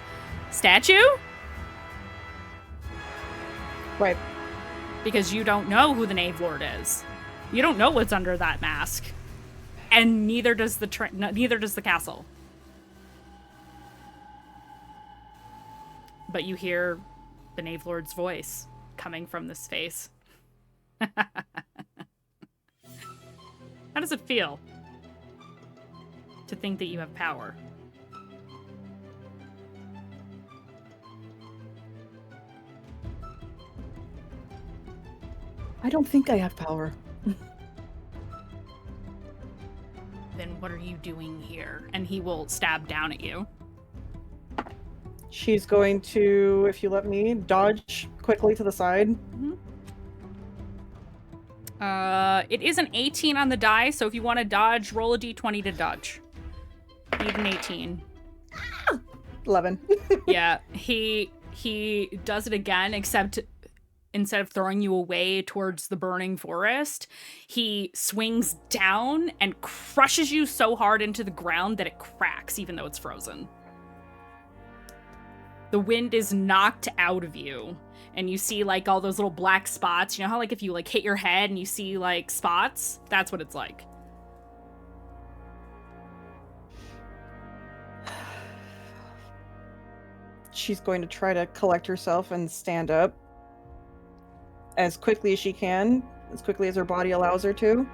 statue? Right. Because you don't know who the Knave Lord is. You don't know what's under that mask. And neither does the castle. But you hear the Knave Lord's voice coming from this face. How does it feel to think that you have power? I don't think I have power. Then what are you doing here? And he will stab down at you. She's going to, if you let me, dodge quickly to the side. It is an 18 on the die, so if you want to dodge, roll a d20 to dodge. Beat an 18. 11. Yeah, he does it again, except instead of throwing you away towards the burning forest, he swings down and crushes you so hard into the ground that it cracks, even though it's frozen. The wind is knocked out of you, and you see, like, all those little black spots. You know how, like, if you, like, hit your head and you see, like, spots? That's what it's like. She's going to try to collect herself and stand up as quickly as she can, as quickly as her body allows her to.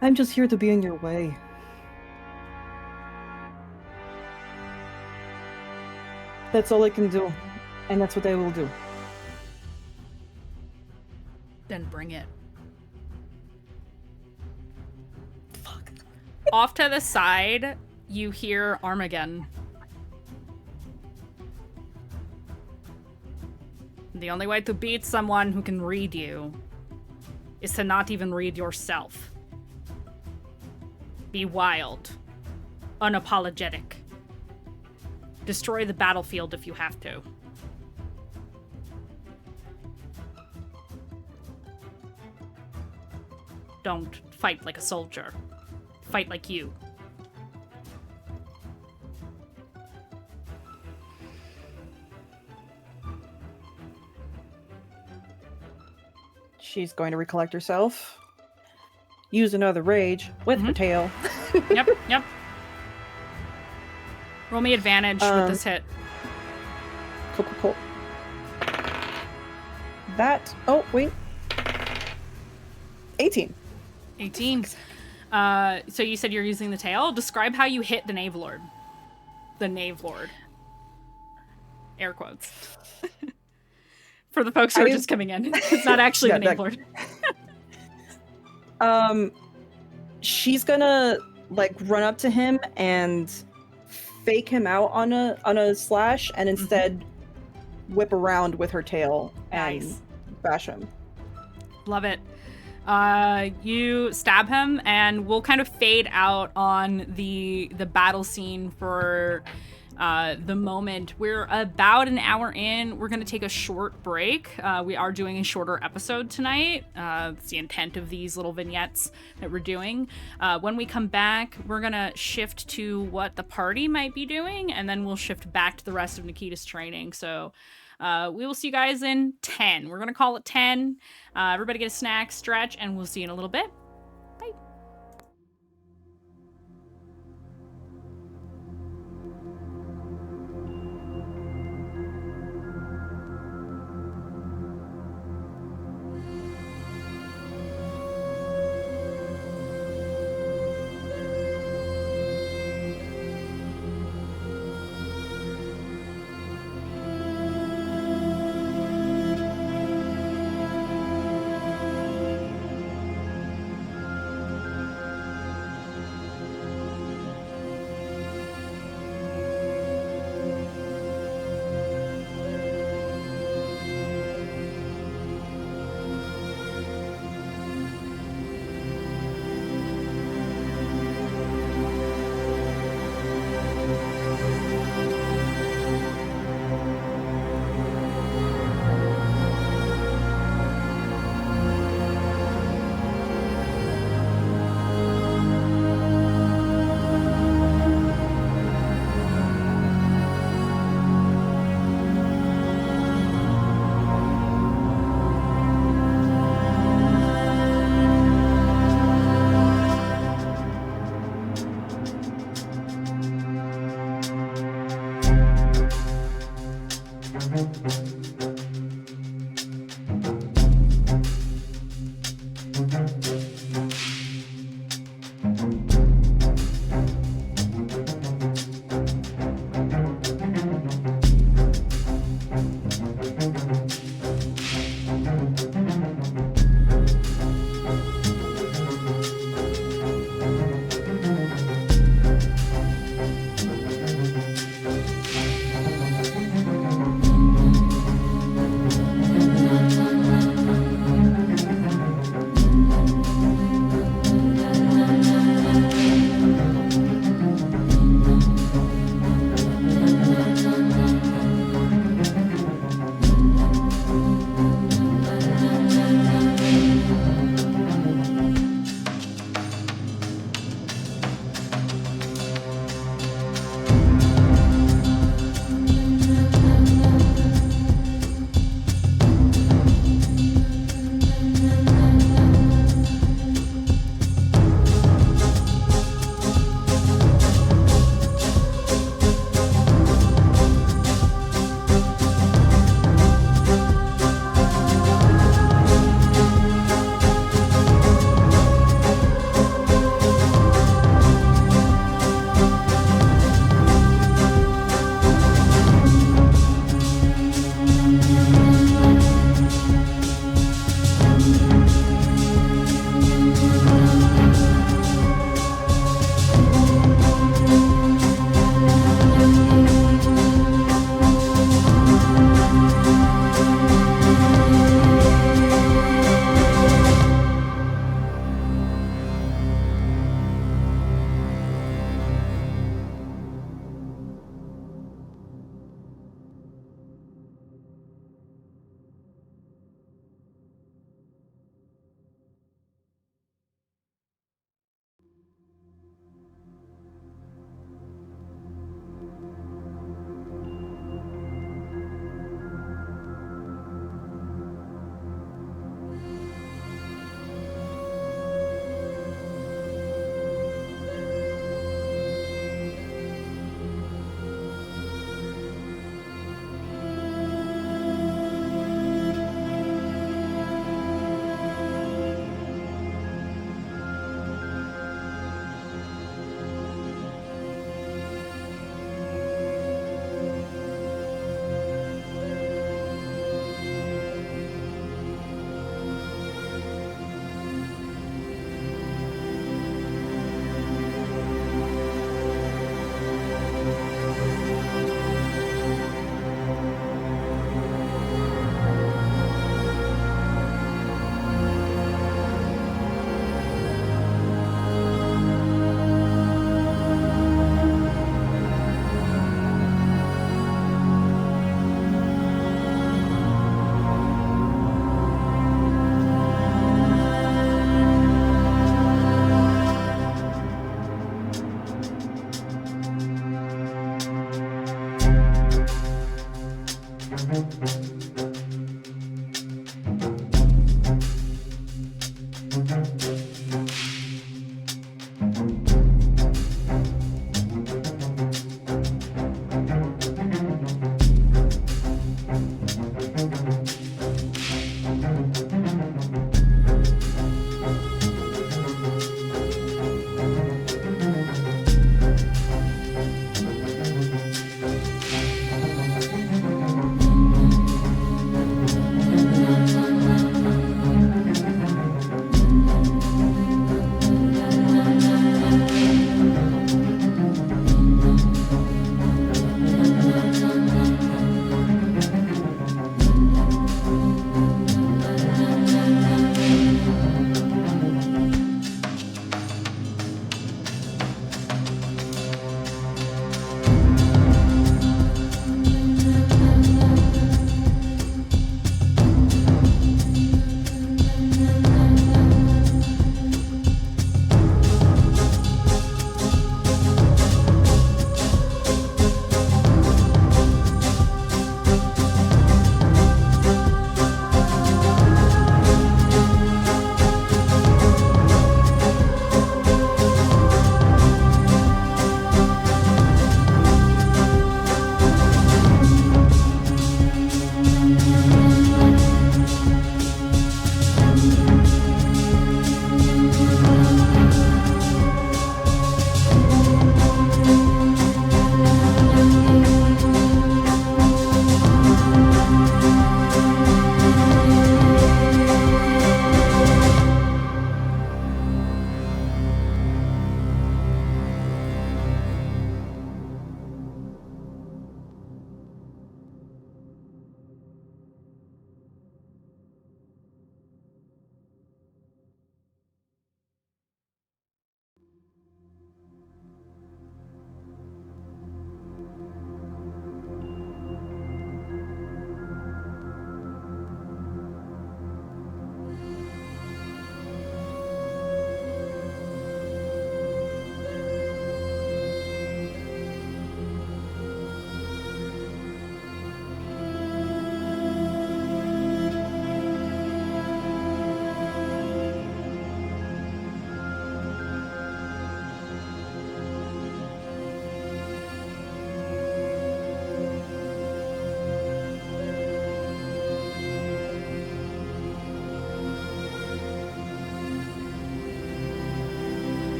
I'm just here to be in your way. That's all I can do, and that's what I will do. Then bring it. Fuck. Off to the side, you hear Armageddon. The only way to beat someone who can read you is to not even read yourself. Be wild. Unapologetic. Destroy the battlefield if you have to. Don't fight like a soldier. Fight like you. She's going to recollect herself. Use another rage with her tail. Yep. Roll me advantage with this hit. Cool. That. Oh, wait. 18. 18. So you said you're using the tail. Describe how you hit the Knave Lord. The Knave Lord. Air quotes. For the folks who are just coming in. It's not actually the Knave Lord. She's gonna, like, run up to him and fake him out on a slash, and instead whip around with her tail and bash him. Love it. You stab him, and we'll kind of fade out on the battle scene for the moment. We're about an hour in. We're going to take a short break. We are doing a shorter episode tonight. It's the intent of these little vignettes that we're doing. When we come back, we're going to shift to what the party might be doing, and then we'll shift back to the rest of Nikita's training. So we will see you guys in 10. We're going to call it 10. Everybody get a snack, stretch, and we'll see you in a little bit. Bye.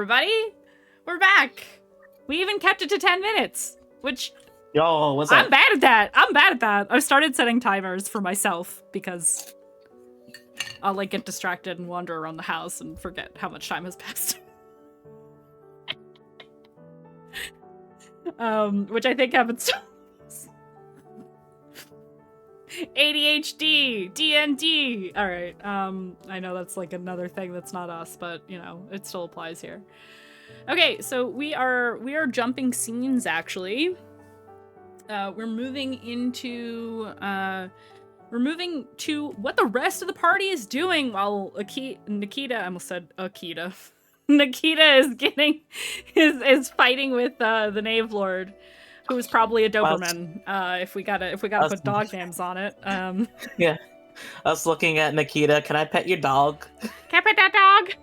everybody. We're back. We even kept it to 10 minutes, which Yo, what's I'm up? bad at that. I'm bad at that. I've started setting timers for myself because I'll like get distracted and wander around the house and forget how much time has passed. Which I think happens to ADHD, D&D. All right. I know that's like another thing that's not us, but you know, it still applies here. Okay, so we are jumping scenes actually. We're moving to what the rest of the party is doing while Nikita, I almost said Akita. Nikita is is fighting with the Knave Lord, who is probably a Doberman. If we gotta put dog names on it. Yeah. I was looking at Nikita. Can I pet your dog? Can I pet that dog?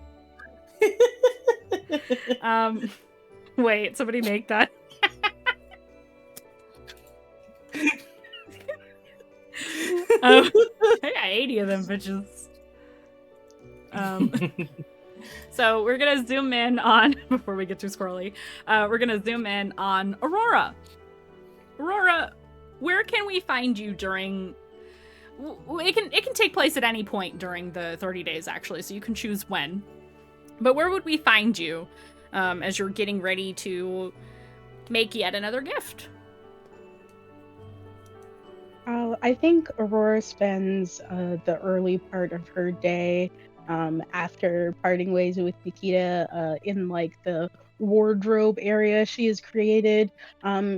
Wait, somebody make that. I got 80 of them bitches. So we're gonna zoom in on, before we get too squirrely, we're gonna zoom in on Aurora. Aurora, where can we find you during... It can take place at any point during the 30 days, actually, so you can choose when. But where would we find you as you're getting ready to make yet another gift? I think Aurora spends the early part of her day after parting ways with Nikita in like the wardrobe area she has created,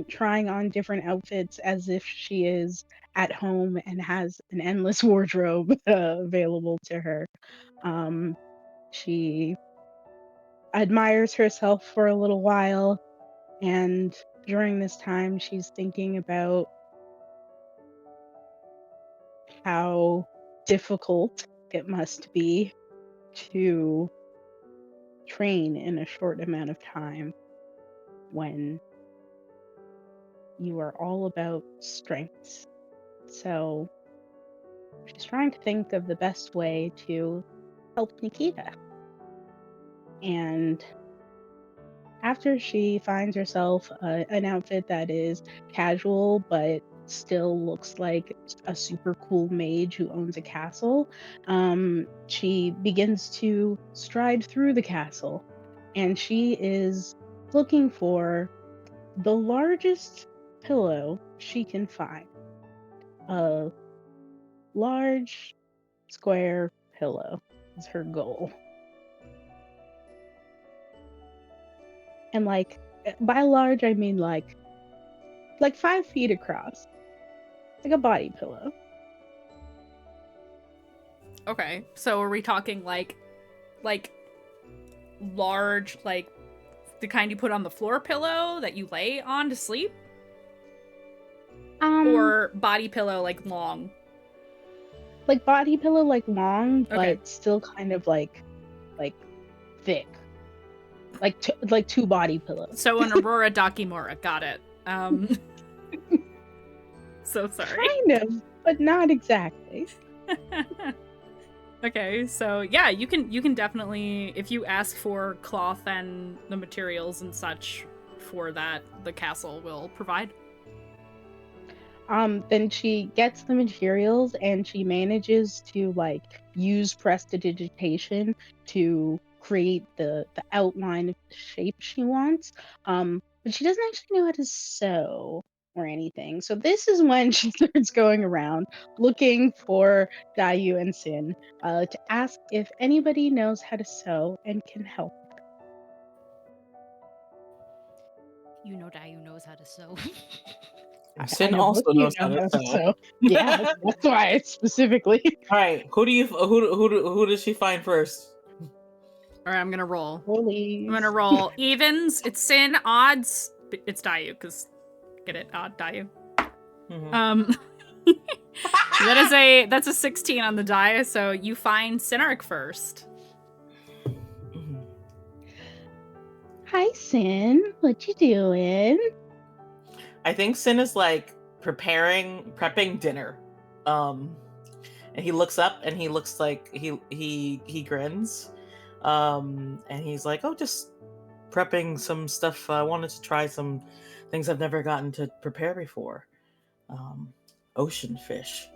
trying on different outfits as if she is at home and has an endless wardrobe available to her. She admires herself for a little while, and during this time she's thinking about how difficult it must be to train in a short amount of time when you are all about strengths. So she's trying to think of the best way to help Nikita. And after she finds herself an outfit that is casual but still looks like a super cool mage who owns a castle, she begins to stride through the castle, and she is looking for the largest pillow she can find. A large square pillow is her goal. And like by large I mean like 5 feet across. Like a body pillow. Okay, so are we talking like large, like the kind you put on the floor pillow that you lay on to sleep? Or body pillow like long? Like body pillow like long, Okay. but still kind of like thick. Like two body pillows. So an Aurora Dakimura, got it. So sorry. Kind of, but not exactly. Okay, so yeah, you can definitely, if you ask for cloth and the materials and such for that, the castle will provide. Then she gets the materials and she manages to like use prestidigitation to create the outline of the shape she wants. But she doesn't actually know how to sew or anything. So this is when she starts going around looking for Dayu and Sin to ask if anybody knows how to sew and can help. You know Dayu knows how to sew. Sin also knows how to sew. Yeah, that's why specifically. All right, who does she find first? Alright, I'm gonna roll. Please. I'm gonna roll evens, it's Sin, odds, it's Dayu, because get it, odd Dayu. Mm-hmm. That's a 16 on the die, so you find Sinark first. Hi, Sin. What you doing? I think Sin is like prepping dinner. And he looks up and he looks like he grins. And he's like, "Oh, just prepping some stuff. I wanted to try some things I've never gotten to prepare before. Ocean fish.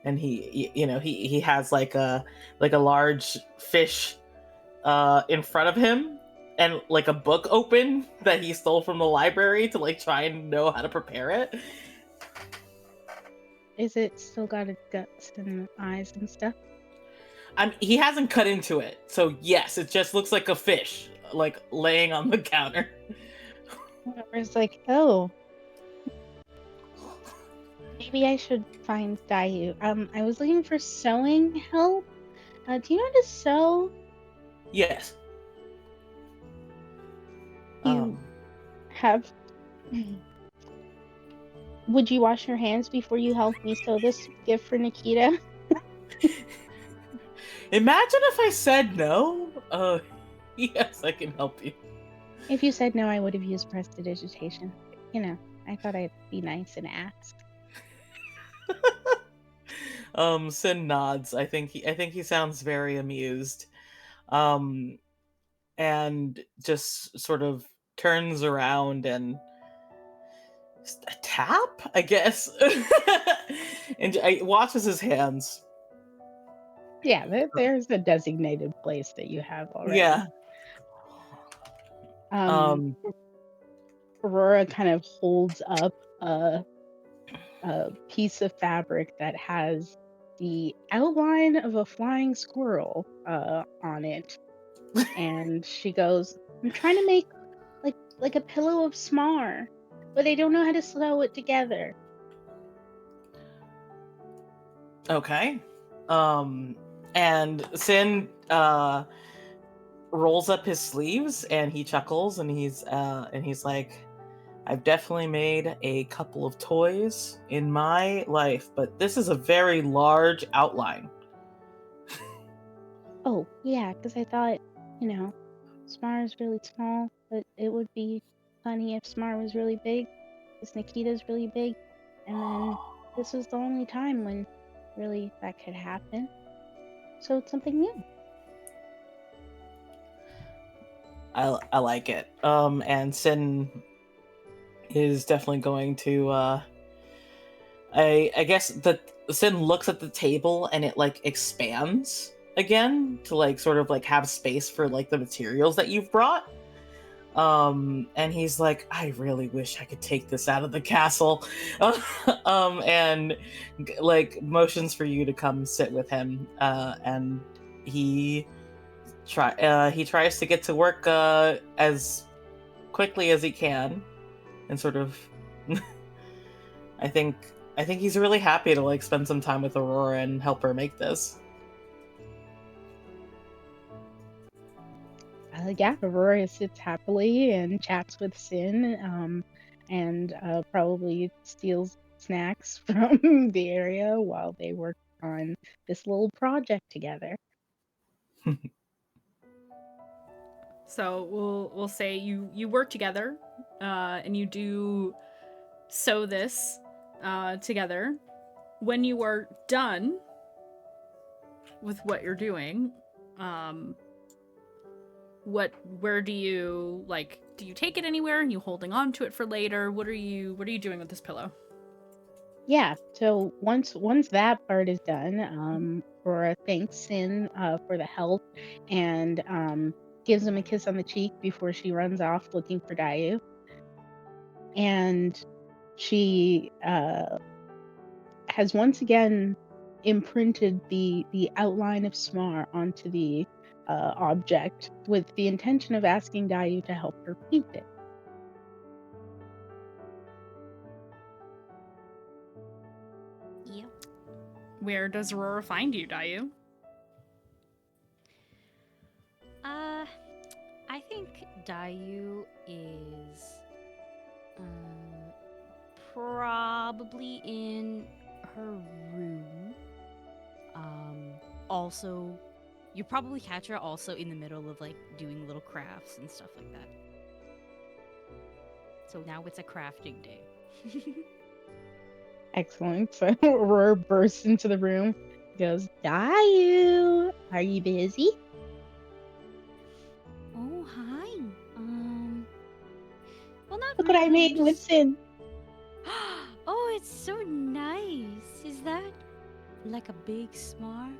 And he has like a large fish in front of him, and like a book open that he stole from the library to like try and know how to prepare it. Is it still got its guts and eyes and stuff? He hasn't cut into it, so yes, it just looks like a fish, like laying on the counter. It's like, oh, maybe I should find Dayu. I was looking for sewing help. Do you know how to sew? Yes. You have. Would you wash your hands before you help me sew this gift for Nikita? Imagine if I said no. Yes, I can help you. If you said no, I would have used prestidigitation. You know, I thought I'd be nice and ask. Sin nods. I think he sounds very amused. And just sort of turns around and a tap, I guess. And I watches his hands. Yeah, there's the designated place that you have already. Yeah. Aurora kind of holds up a piece of fabric that has the outline of a flying squirrel on it, and she goes, "I'm trying to make like a pillow of smar, but I don't know how to sew it together." Okay. And Sin rolls up his sleeves and he chuckles and he's like, I've definitely made a couple of toys in my life, but this is a very large outline. Oh, yeah, because I thought, Smar is really small, but it would be funny if Smar was really big, because Nikita's really big, and then this was the only time when really that could happen. So it's something new. I like it. And Sin is definitely going to I guess that Sin looks at the table and it like expands again to like sort of like have space for like the materials that you've brought. And he's like, I really wish I could take this out of the castle. And like motions for you to come sit with him. And he tries to get to work as quickly as he can, and sort of I think he's really happy to like spend some time with Aurora and help her make this. Yeah, Aurora sits happily and chats with Sin, and probably steals snacks from the area while they work on this little project together. So we'll say you work together, and you do sew this together. When you are done with what you're doing, where do you take it anywhere? Are you holding on to it for later? What are you doing with this pillow? Yeah, so once that part is done, Aurora thanks Sin for the help and gives him a kiss on the cheek before she runs off looking for Dayu. And she has once again imprinted the outline of Smar onto the object with the intention of asking Dayu to help her paint it. Yep. Where does Aurora find you, Dayu? I think Dayu is probably in her room. Also, you probably catch her also in the middle of like doing little crafts and stuff like that. So now it's a crafting day. Excellent. So Aurora bursts into the room, goes, Dayu, are you busy? Oh, hi. Well, not Look what I made with just... Sin. Oh, it's so nice. Is that like a big smar?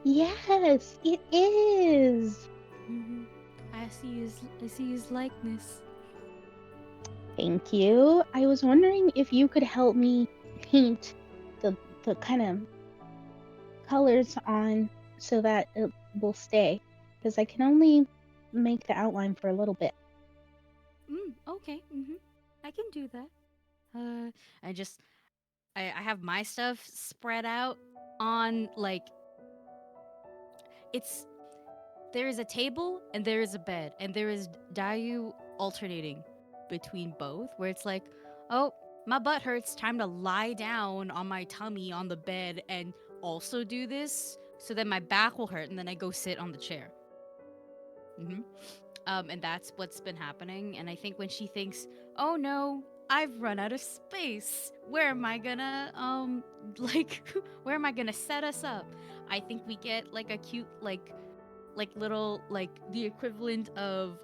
Yes, it is. Mm-hmm. I see his likeness. Thank you. I was wondering if you could help me paint the kind of colors on so that it will stay, because I can only make the outline for a little bit. Okay. I can do that. I just I have my stuff spread out on like it's there is a table and there is a bed and there is Dayu alternating between both where it's like, oh, my butt hurts, time to lie down on my tummy on the bed and also do this so then my back will hurt and then I go sit on the chair. And that's what's been happening. And I think when she thinks, oh no, I've run out of space. Where am I gonna where am I gonna set us up? I think we get like a cute like little like the equivalent of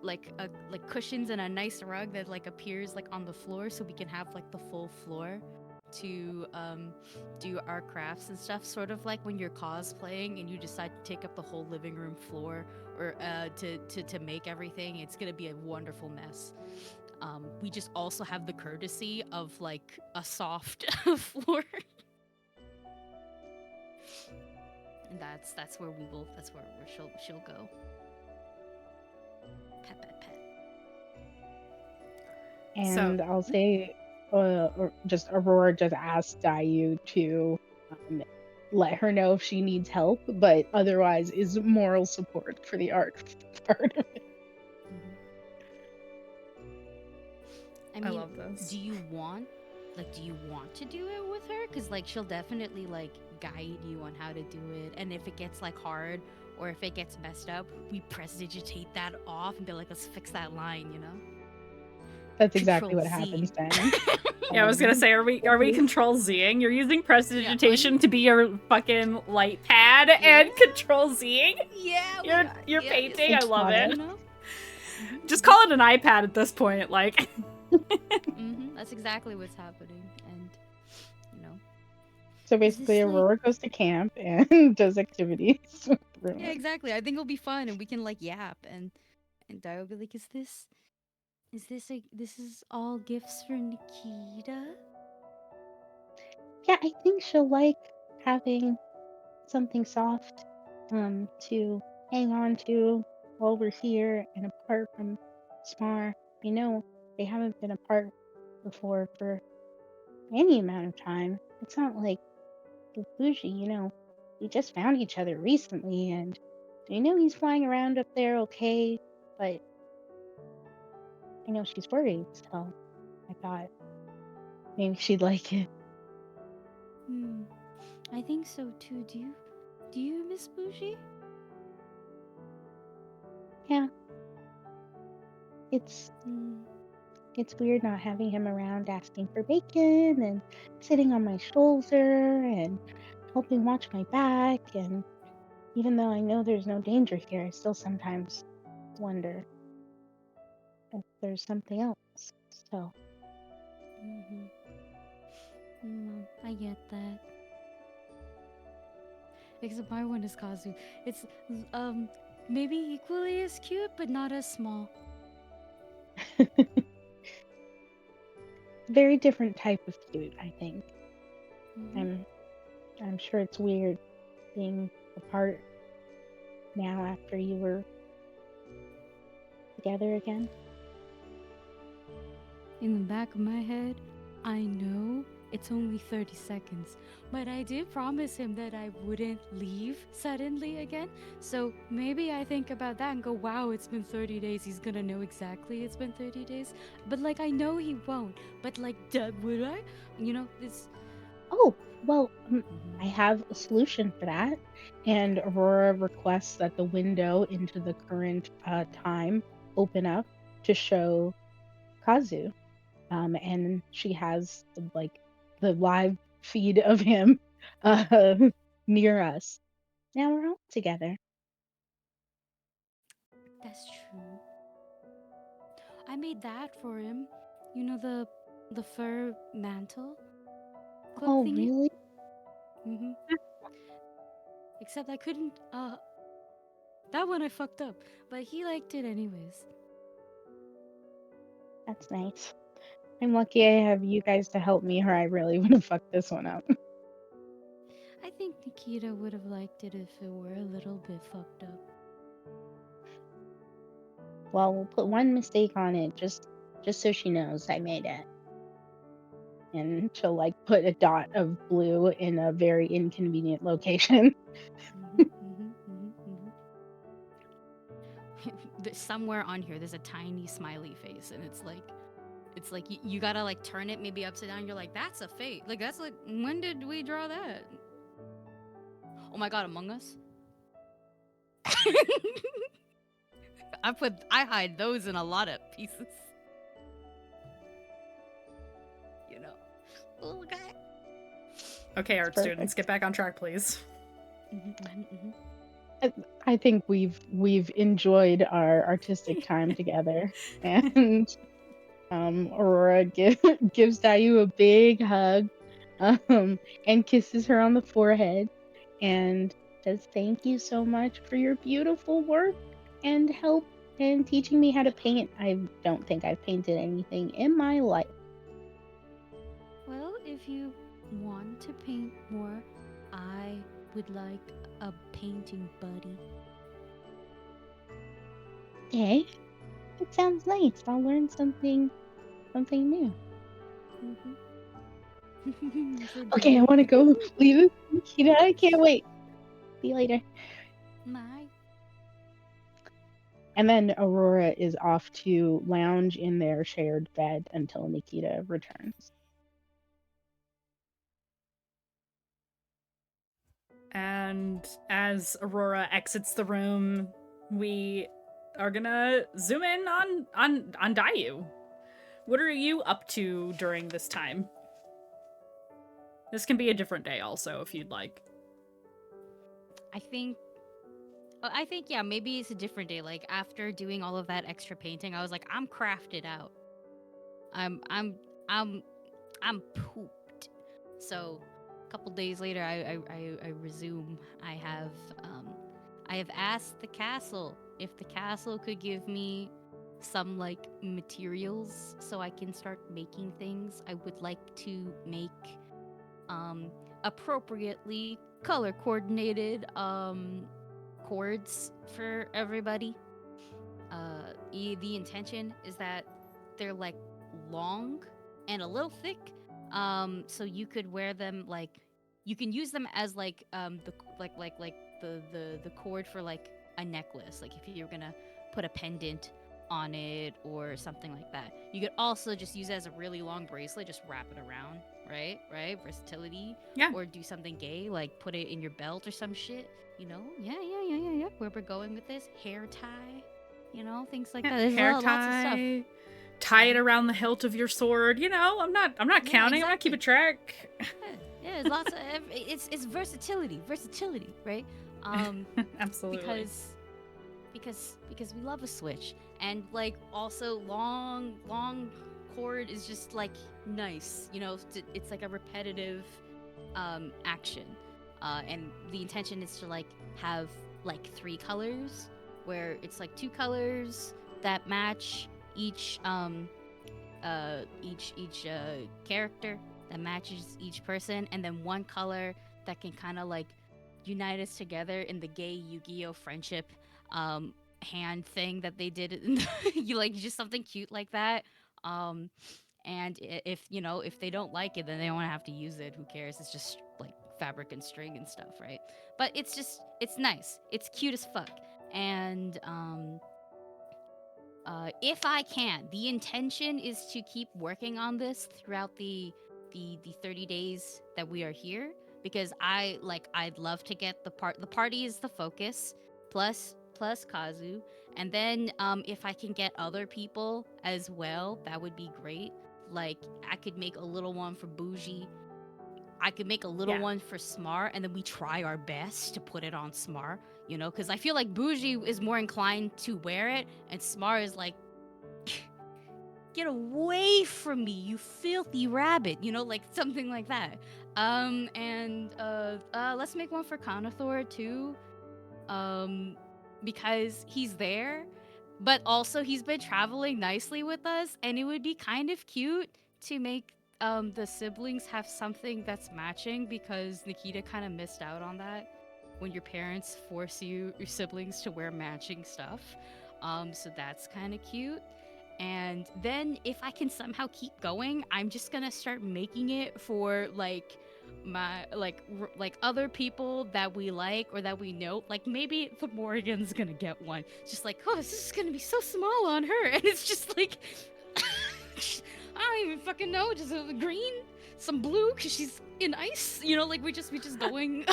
like cushions and a nice rug that like appears like on the floor so we can have like the full floor to do our crafts and stuff, sort of like when you're cosplaying and you decide to take up the whole living room floor or to make everything. It's gonna be a wonderful mess. We just also have the courtesy of like a soft floor. And that's where she'll go. Pet pet pet. And I'll say, or just Aurora just asked Dayu to let her know if she needs help, but otherwise is moral support for the art part of it. I mean, love this. do you want to do it with her? Because like she'll definitely like guide you on how to do it, and if it gets like hard or if it gets messed up, we prestidigitate that off and be like, let's fix that line, you know? That's exactly what Control Z. happens then. Yeah, I was gonna say, are we control Zing? You're using prestidigitation to be your fucking light pad and control Zing? Yeah, You're painting. I it's love fun. it. You know? Just call it an iPad at this point. Like, That's exactly what's happening, and you know. So Is basically, this, like- Aurora goes to camp and does activities. with Bruno. Yeah, exactly. I think it'll be fun, and we can like yap, and Di will be like, "Is this all gifts for Nikita?" Yeah, I think she'll like having something soft to hang on to while we're here and apart from Smar. You know, they haven't been apart before for any amount of time. It's not like with Bougie, you know, we just found each other recently and I know he's flying around up there okay, but I know she's worried, so I thought maybe she'd like it. I think so too. Do you miss Bougie? Yeah. It's weird not having him around asking for bacon and sitting on my shoulder and helping watch my back, and even though I know there's no danger here, I still sometimes wonder if there's something else. So I get that. Except my one is Kazu. It's maybe equally as cute, but not as small. very different type of cute, I think. I'm sure it's weird being apart now after you were together again. In the back of my head, I know it's only 30 seconds, but I did promise him that I wouldn't leave suddenly again. So maybe I think about that and go, wow, it's been 30 days. He's gonna know exactly it's been 30 days. But like, I know he won't. But like, would I? You know, this. Oh, well, I have a solution for that. And Aurora requests that the window into the current time open up to show Kazu. And she has the live feed of him near us. Now we're all together. That's true. I made that for him. You know, the fur mantle cloak Oh, thingy? really? Mm-hmm. Except I couldn't, that one I fucked up. But he liked it anyways. That's nice. I'm lucky I have you guys to help me, or I really would have fucked this one up. I think Nikita would have liked it if it were a little bit fucked up. Well, we'll put one mistake on it, just so she knows I made it. And she'll like put a dot of blue in a very inconvenient location. Somewhere on here, there's a tiny smiley face, and it's like you gotta like turn it maybe upside down. You're like, that's a face. Like that's like, when did we draw that? Oh my god, Among Us. I hide those in a lot of pieces. You know. Oh, okay. Okay, art Perfect. students, get back on track, please. I think we've enjoyed our artistic time together, and Aurora gives Dayu a big hug, and kisses her on the forehead, and says thank you so much for your beautiful work and help and teaching me how to paint. I don't think I've painted anything in my life. Well, if you want to paint more, I would like a painting buddy. Okay, it sounds nice. I'll learn something new. Okay, I want to go leave it. Nikita, I can't wait. See you later. My. And then Aurora is off to lounge in their shared bed until Nikita returns. And as Aurora exits the room, we are gonna zoom in on Dayu. What are you up to during this time? This can be a different day also, if you'd like. I think yeah, maybe it's a different day. Like after doing all of that extra painting, I was like, I'm crafted out. I'm pooped. So a couple days later, I resume. I have asked the castle if the castle could give me some like materials so I can start making things. I would like to make appropriately color coordinated cords for everybody. The intention is that they're like long and a little thick, so you could wear them like you can use them as like the cord for like a necklace, like if you're gonna put a pendant on it or something like that. You could also just use it as a really long bracelet, just wrap it around, right? Versatility. Yeah. Or do something gay, like put it in your belt or some shit. You know? Yeah. Where we're going with this, hair tie, you know, things like that. There's Hair lots of stuff. tie, tie it around the hilt of your sword. You know, I'm not counting. I'm not keeping track. Yeah, there's lots of it's versatility, right? Absolutely. Because we love a switch, and like also long cord is just like nice, you know. It's like a repetitive action, and the intention is to like have like 3 colors, where it's like 2 colors that match each character, that matches each person, and then 1 color that can kind of like unite us together in the gay Yu-Gi-Oh friendship hand thing that they did. You like just something cute like that. And if they don't like it, then they don't have to use it. Who cares? It's just like fabric and string and stuff, right? But it's nice. It's cute as fuck. And if I can, the intention is to keep working on this throughout the 30 days that we are here, because I'd love to get the party is the focus, plus Kazu, and then if I can get other people as well, that would be great. Like I could make a little one for Bougie, I could make a little one for Smar, and then we try our best to put it on Smar, you know, because I feel like Bougie is more inclined to wear it, and Smar is like get away from me, you filthy rabbit, you know, like something like that. Let's make one for Conathor too, because he's there, but also he's been traveling nicely with us, and it would be kind of cute to make the siblings have something that's matching, because Nikita kind of missed out on that when your parents force your siblings to wear matching stuff. So that's kind of cute. And then if I can somehow keep going, I'm just gonna start making it for like my like other people that we like or that we know. Like maybe the Morrigan's gonna get one. Just like, oh, this is gonna be so small on her, and it's just like I don't even fucking know. Just a green, some blue, cause she's in ice. You know, like we just going.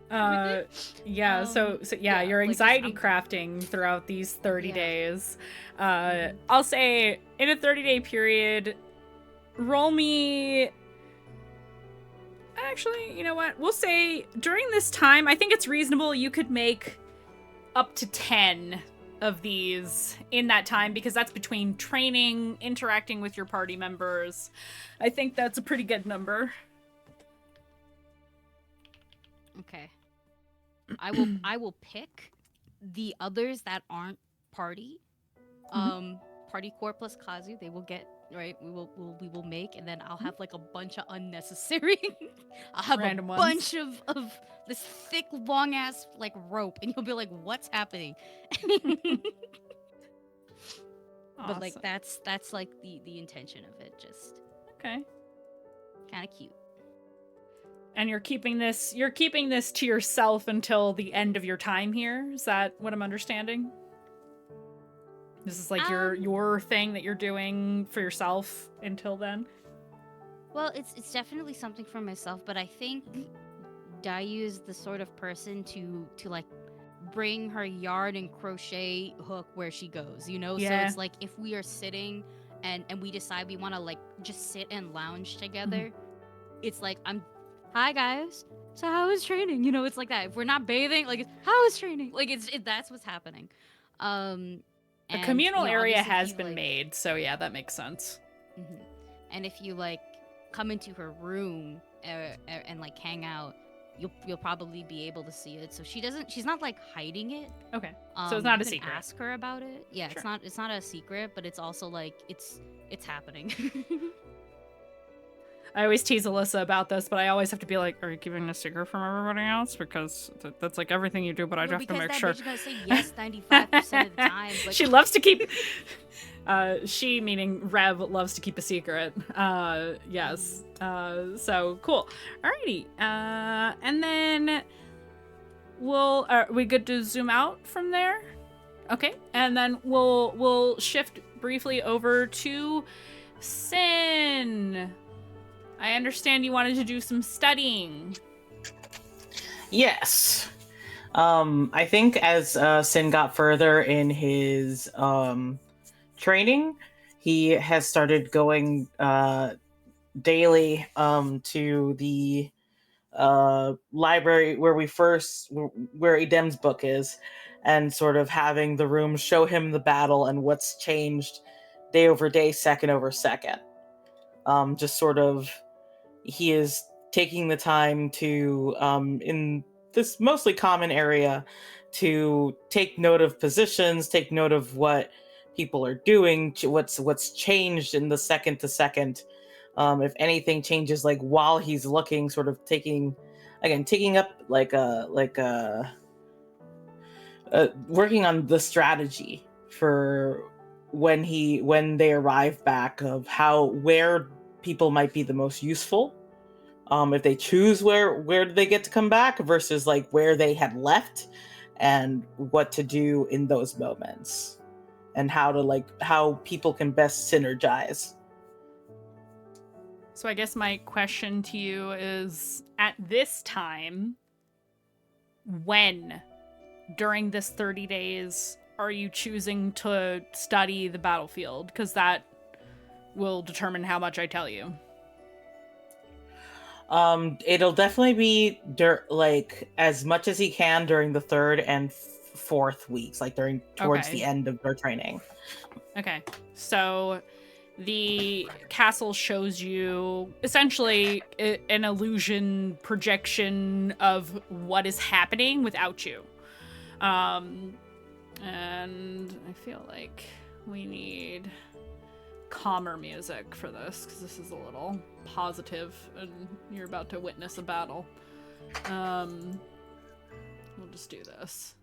So Yeah, your like, anxiety I'm- crafting throughout these 30 Yeah. days. I'll say in a 30-day period, roll me. Actually, you know what? We'll say during this time, I think it's reasonable you could make up to 10 of these in that time, because that's between training, interacting with your party members. I think that's a pretty good number. Okay. I will pick the others that aren't party. Party core plus Kazu, they will get right. We will make, and then I'll have like a bunch of unnecessary. I'll have Random a ones. bunch of this thick, long ass like rope, and you'll be like, "What's happening?" But like Awesome. that's like the intention of it. Just Okay. kind of cute. And you're keeping this to yourself until the end of your time here. Is that what I'm understanding? This is like your thing that you're doing for yourself until then. Well, it's definitely something for myself, but I think Dayu is the sort of person to like bring her yarn and crochet hook where she goes, you know? Yeah. So it's like if we are sitting and we decide we want to like just sit and lounge together, it's like hi guys. So how is training? You know, it's like that. If we're not bathing, like how is training? Like that's what's happening. A And, communal you know, area obviously if has you, been like- made, so yeah, that makes sense. Mhm. And if you like come into her room and like hang out, you'll probably be able to see it. So she's not like hiding it. Okay. So it's not You a can secret. ask her about it. Yeah, Sure. it's not a secret, but it's also like it's happening. I always tease Alyssa about this, but I always have to be like, are you keeping a secret from everybody else? Because that's like everything you do, but I Well, have to because make that sure. bitch gonna say yes 95% of the time. Like, She loves to keep she meaning Rev loves to keep a secret. Yes. So cool. Alrighty. And then are we good to zoom out from there? Okay. And then we'll shift briefly over to Sin. I understand you wanted to do some studying. Yes. I think as Sin got further in his training, he has started going daily to the library where Edem's book is, and sort of having the room show him the battle and what's changed day over day, second over second. Just sort of, he is taking the time to, in this mostly common area, to take note of positions, take note of what people are doing, what's changed in the second to second. If anything changes, like while he's looking, sort of taking up working on the strategy for when they arrive back, of where people might be the most useful, if they choose where do they get to come back versus like where they had left, and what to do in those moments, and how people can best synergize. So I guess my question to you is, at this time, when during this 30 days are you choosing to study the battlefield? Because that will determine how much I tell you. It'll definitely be like as much as he can during the third and fourth weeks, like towards Okay. the end of their training. Okay, so the castle shows you essentially an illusion projection of what is happening without you. And I feel like we need calmer music for this, because this is a little positive and you're about to witness a battle. We'll just do this.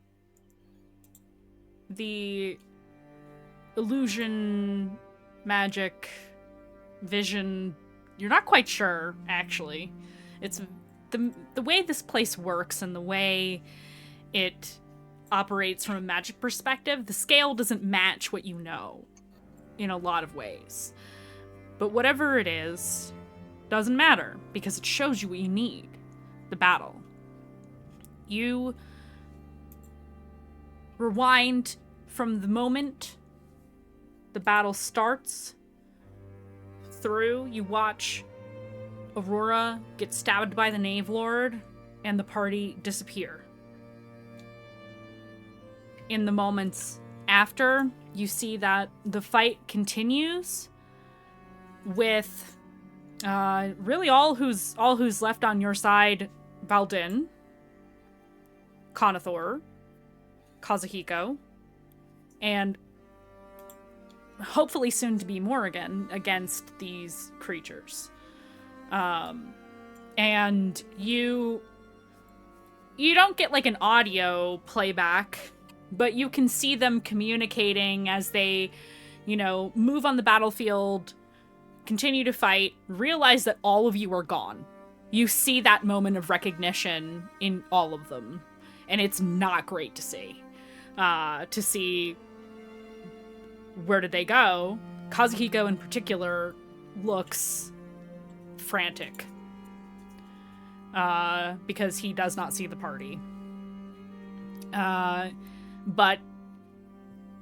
The illusion, magic, vision, you're not quite sure, actually. It's the way this place works and the way it operates from a magic perspective, the scale doesn't match what you know in a lot of ways. But whatever it is, doesn't matter, because it shows you what you need. The battle. You rewind from the moment the battle starts through. You watch Aurora get stabbed by the Knave Lord and the party disappear. In the moments after, you see that the fight continues with really all who's left on your side: Valdin, Conathor, Kazuhiko, and hopefully soon to be more again against these creatures. And you don't get like an audio playback, but you can see them communicating as they, move on the battlefield, continue to fight, realize that all of you are gone. You see that moment of recognition in all of them, and it's not great to see. To see where did they go. Kazuhiko in particular looks frantic because he does not see the party. But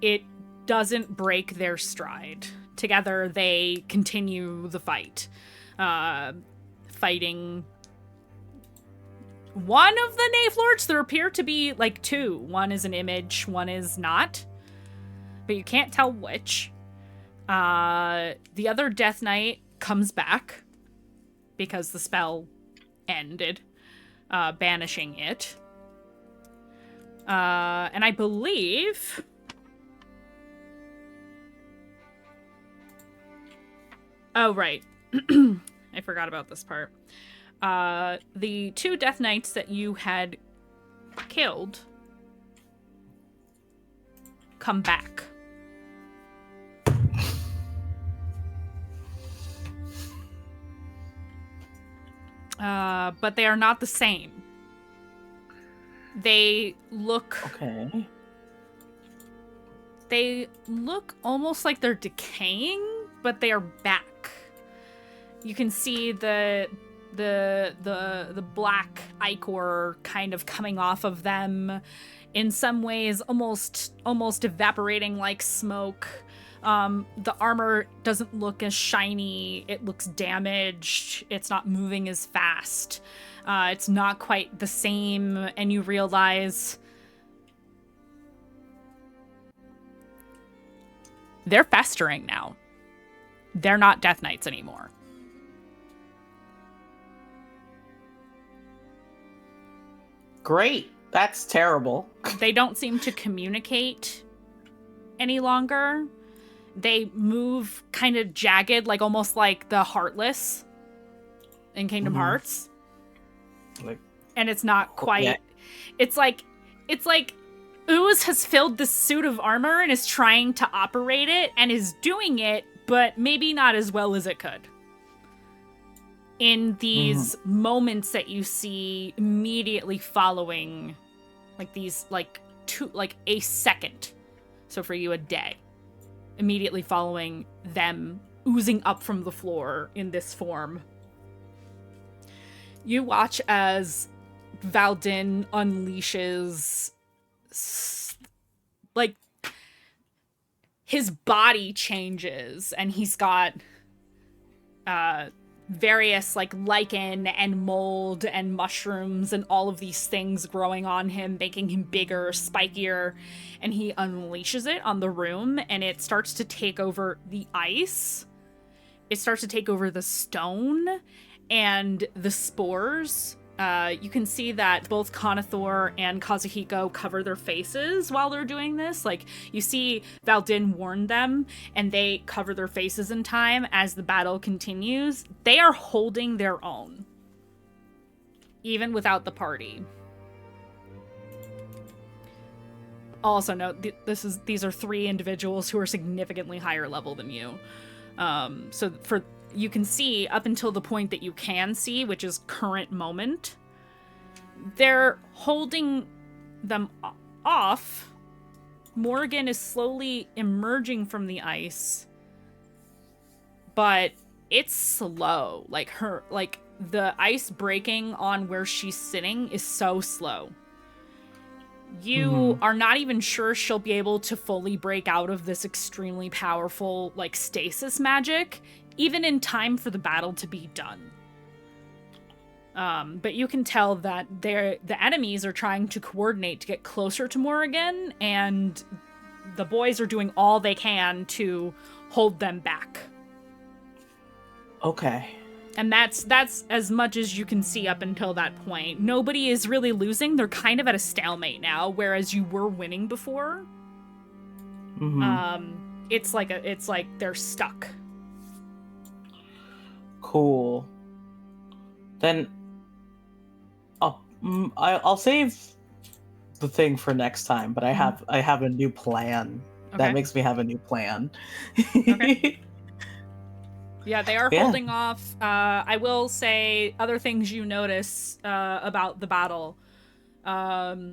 it doesn't break their stride. Together they continue the fight, fighting one of the Knave Lords. There appear to be like two. One is an image, one is not, but you can't tell which. The other Death Knight comes back because the spell ended, banishing it. And I believe... Oh, right. I forgot about this part. The two Death Knights that you had killed come back. But they are not the same. They look... Okay. They look almost like they're decaying, but they are back. You can see the black ichor kind of coming off of them, in some ways almost evaporating like smoke. The armor doesn't look as shiny. It looks damaged. It's not moving as fast. It's not quite the same, and you realize they're festering now. They're not Death Knights anymore. Great. That's terrible. They don't seem to communicate any longer. They move kind of jagged, like almost like the Heartless in Kingdom Hearts. And it's not quite... Yeah. It's like Ooze has filled this suit of armor and is trying to operate it and is doing it, but maybe not as well as it could. In these moments that you see immediately following, like these, like a second. So for you, a day. Immediately following them oozing up from the floor in this form. You watch as Valdin unleashes, like, his body changes, and he's got various like lichen and mold and mushrooms and all of these things growing on him, making him bigger, spikier, and he unleashes it on the room, and it starts to take over the ice. It starts to take over the stone and the spores. You can see that both Conathor and Kazuhiko cover their faces while they're doing this. Like, you see Valdin warned them, and they cover their faces in time as the battle continues. They are holding their own, even without the party. Also note, these are 3 individuals who are significantly higher level than you. So you can see up until the point that you can see, which is current moment, they're holding them off. Morgan is slowly emerging from the ice, but it's slow. Like the ice breaking on where she's sitting is so slow. You are not even sure she'll be able to fully break out of this extremely powerful, like, stasis magic, even in time for the battle to be done. But you can tell that the enemies are trying to coordinate to get closer to Morrigan, and the boys are doing all they can to hold them back. Okay. And that's as much as you can see up until that point. Nobody is really losing. They're kind of at a stalemate now, whereas you were winning before. It's like they're stuck. Cool. Then I'll save the thing for next time, but I have a new plan. Okay. That makes me have a new plan. Okay. Yeah, they are holding off. I will say other things you notice about the battle. Conathor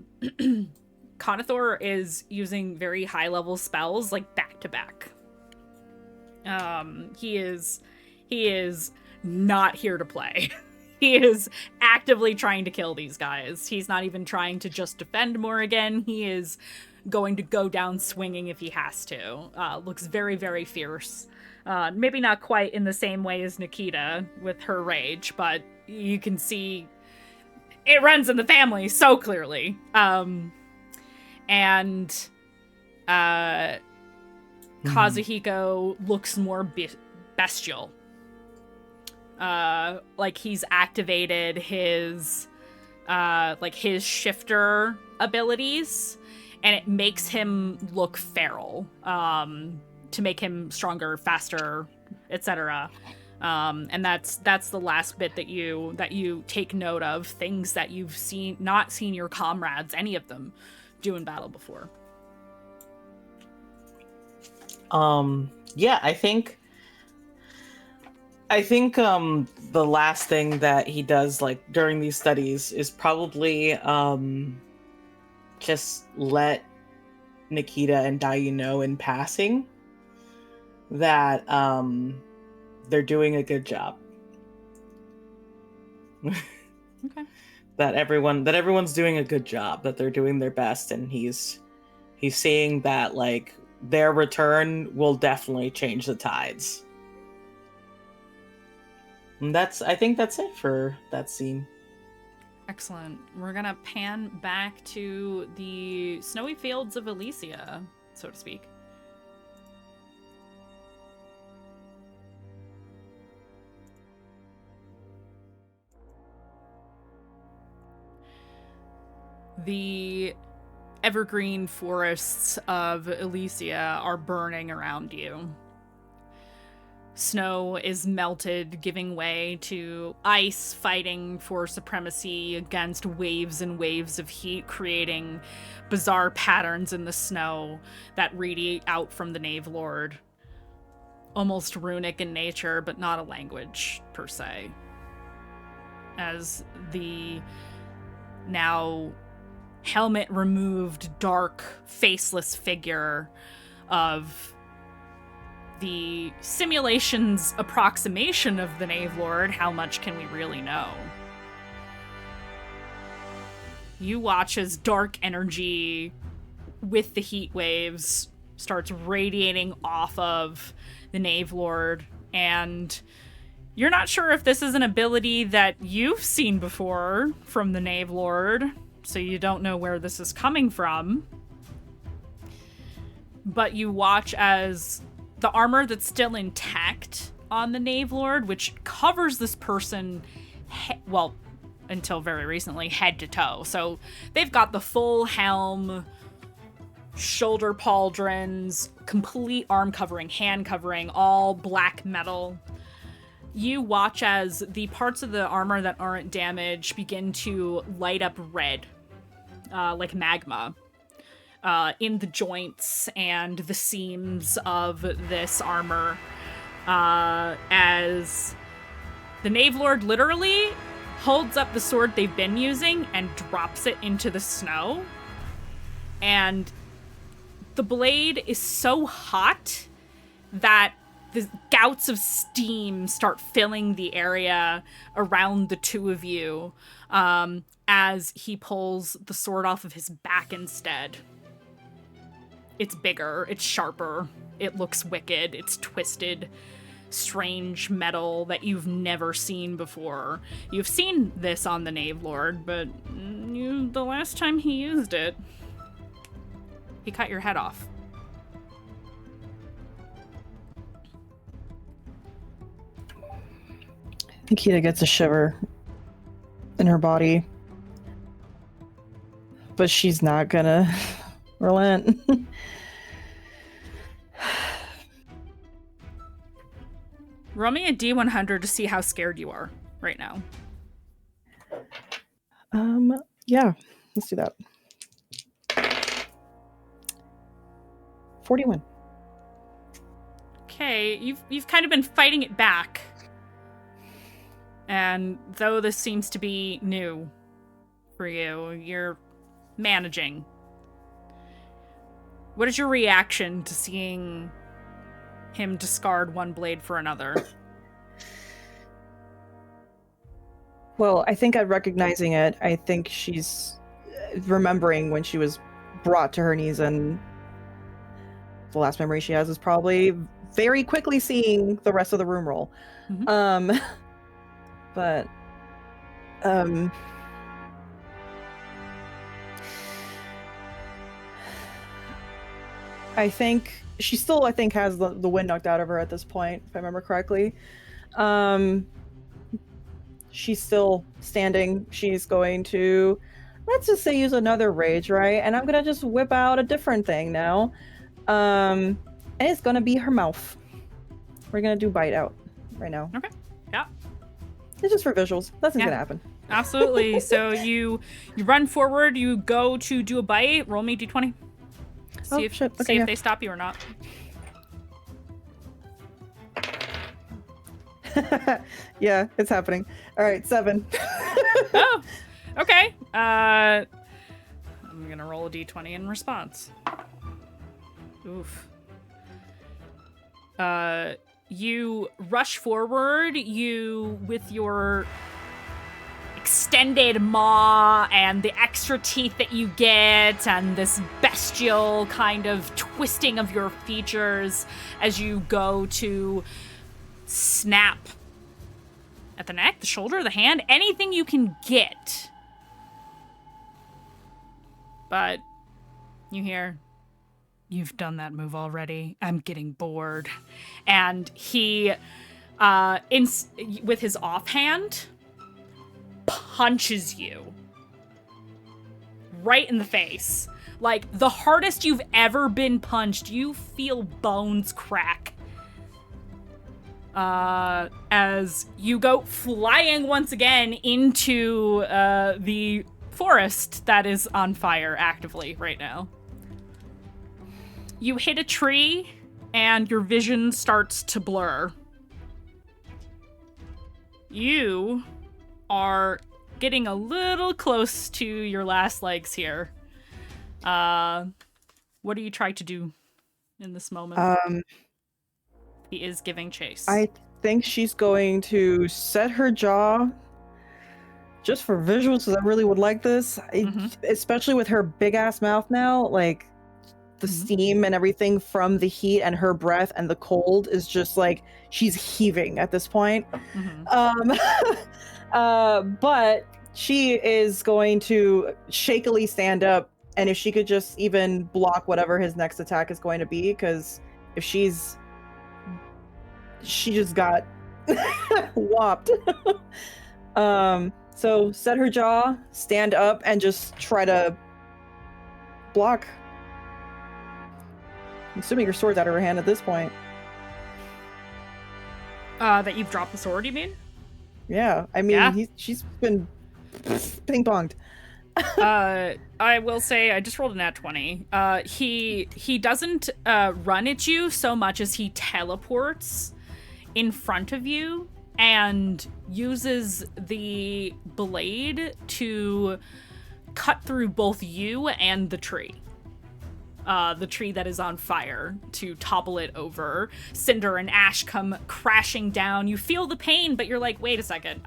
is using very high-level spells, like, back-to-back. He is not here to play. He is actively trying to kill these guys. He's not even trying to just defend Morrigan. He is going to go down swinging if he has to. Looks very, very fierce. Maybe not quite in the same way as Nikita with her rage, but you can see it runs in the family so clearly. Kazuhiko looks more bestial. Like he's activated his shifter abilities, and it makes him look feral. To make him stronger, faster, etc. And that's the last bit that you take note of, things that you've not seen your comrades, any of them, do in battle before. Yeah, I think the last thing that he does, like, during these studies is probably just let Nikita and Dayu know in passing that they're doing a good job. Okay. That everyone's doing a good job, that they're doing their best, and he's seeing that, like, their return will definitely change the tides. And I think that's it for that scene. Excellent. We're gonna pan back to the snowy fields of Elysia, so to speak. The evergreen forests of Elysia are burning around you. Snow is melted, giving way to ice fighting for supremacy against waves and waves of heat, creating bizarre patterns in the snow that radiate out from the Knave Lord. Almost runic in nature, but not a language, per se. As the now helmet-removed, dark, faceless figure of the simulation's approximation of the Knave Lord, how much can we really know? You watch as dark energy with the heat waves starts radiating off of the Knave Lord, and You're not sure if this is an ability that you've seen before from the Knave Lord, so you don't know where this is coming from. But you watch as the armor that's still intact on the Knave Lord, which covers this person, until very recently, head to toe. So they've got the full helm, shoulder pauldrons, complete arm covering, hand covering, all black metal. You watch as the parts of the armor that aren't damaged begin to light up red, like magma, in the joints and the seams of this armor, as the Knave Lord literally holds up the sword they've been using and drops it into the snow. And the blade is so hot that the gouts of steam start filling the area around the two of you, as he pulls the sword off of his back instead. It's bigger, it's sharper, it looks wicked, it's twisted, strange metal that you've never seen before. You've seen this on the Knave Lord, but the last time he used it, he cut your head off. Nikita gets a shiver in her body, but she's not gonna relent. Roll me a D100 to see how scared you are right now. Yeah, let's do that. 41. Okay, you've kind of been fighting it back. And though this seems to be new for you, you're managing. What is your reaction to seeing him discard one blade for another? Well, I think at recognizing it, I think she's remembering when she was brought to her knees, and the last memory she has is probably very quickly seeing the rest of the room roll. Mm-hmm. But I think she still, has the wind knocked out of her at this point, if I remember correctly. She's still standing. She's going to, let's just say, use another rage, right? And I'm gonna just whip out a different thing now. And it's gonna be her mouth. We're gonna do bite out right now. Okay. Yeah. It's just for visuals. Nothing's gonna happen. Absolutely. So you run forward, you go to do a bite, roll me D20. See if they stop you or not. Yeah, it's happening. All right, 7. Oh, okay. I'm gonna roll a D20 in response. Oof. You rush forward, with your extended maw and the extra teeth that you get and this bestial kind of twisting of your features as you go to snap at the neck, the shoulder, the hand, anything you can get. But you hear, "You've done that move already. I'm getting bored." And he, with his offhand, punches you right in the face. Like, the hardest you've ever been punched. You feel bones crack. As you go flying once again into the forest that is on fire actively right now. You hit a tree, and your vision starts to blur. You are getting a little close to your last legs here. What do you try to do in this moment? He is giving chase. I think she's going to set her jaw just for visuals, because I really would like this. Especially with her big ass mouth now, like, the steam and everything from the heat and her breath and the cold is just like she's heaving at this point. But she is going to shakily stand up, and if she could just even block whatever his next attack is going to be, because if she just got whopped. So set her jaw, stand up, and just try to block. I'm assuming your sword's out of her hand at this point. That you've dropped the sword, you mean? Yeah, I mean, she's been ping-ponged. I will say, I just rolled a nat 20. He doesn't run at you so much as he teleports in front of you and uses the blade to cut through both you and the tree. The tree that is on fire, to topple it over. Cinder and ash come crashing down. You feel the pain, but you're like, wait a second,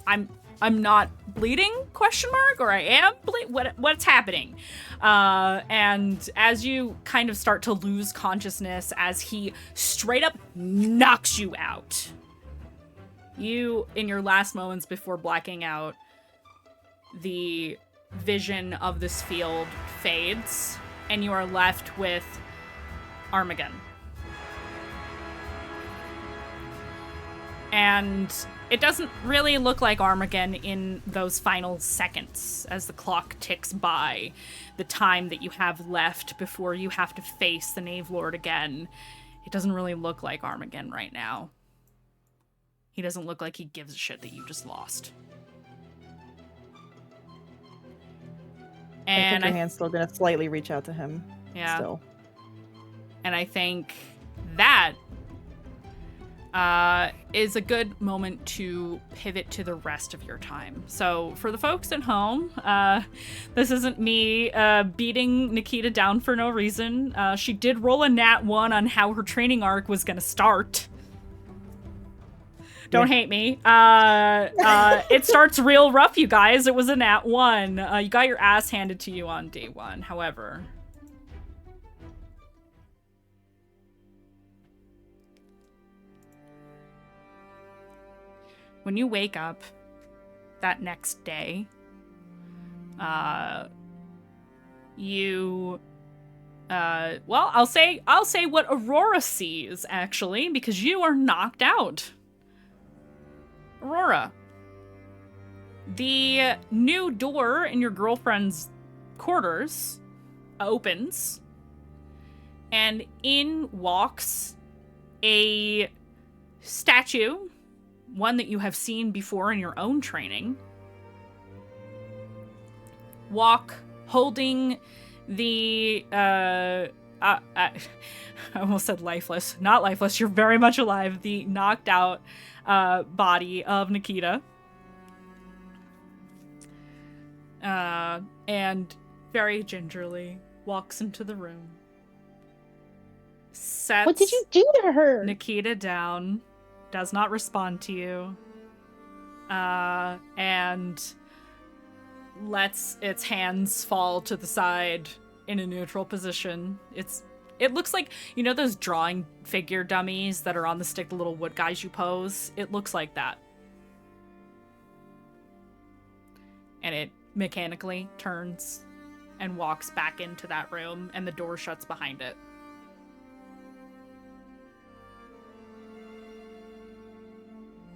I'm not bleeding? ? Or I am what's happening? And as you kind of start to lose consciousness, as he straight up knocks you out, you, in your last moments before blacking out, the vision of this field fades, and you are left with Armageddon. And it doesn't really look like Armageddon in those final seconds as the clock ticks by, the time that you have left before you have to face the Knave Lord again. It doesn't really look like Armageddon right now. He doesn't look like he gives a shit that you just lost. And I think your hand's still gonna slightly reach out to him. Yeah. Still. And I think that is a good moment to pivot to the rest of your time. So for the folks at home, this isn't me beating Nikita down for no reason. She did roll a nat 1 on how her training arc was gonna start. Don't hate me. It starts real rough, you guys. It was a nat 1. You got your ass handed to you on day 1. However, when you wake up that next day, well, I'll say what Aurora sees, actually, because you are knocked out. Aurora, the new door in your girlfriend's quarters opens, and in walks a statue, one that you have seen before in your own training, holding the, I almost said lifeless. Not lifeless, you're very much alive. The knocked out body of Nikita. And very gingerly walks into the room. Sets What did you do to her? Nikita down. Does not respond to you. And lets its hands fall to the side in a neutral position. It looks like, you know those drawing figure dummies that are on the stick, the little wood guys you pose? It looks like that. And it mechanically turns and walks back into that room, and the door shuts behind it.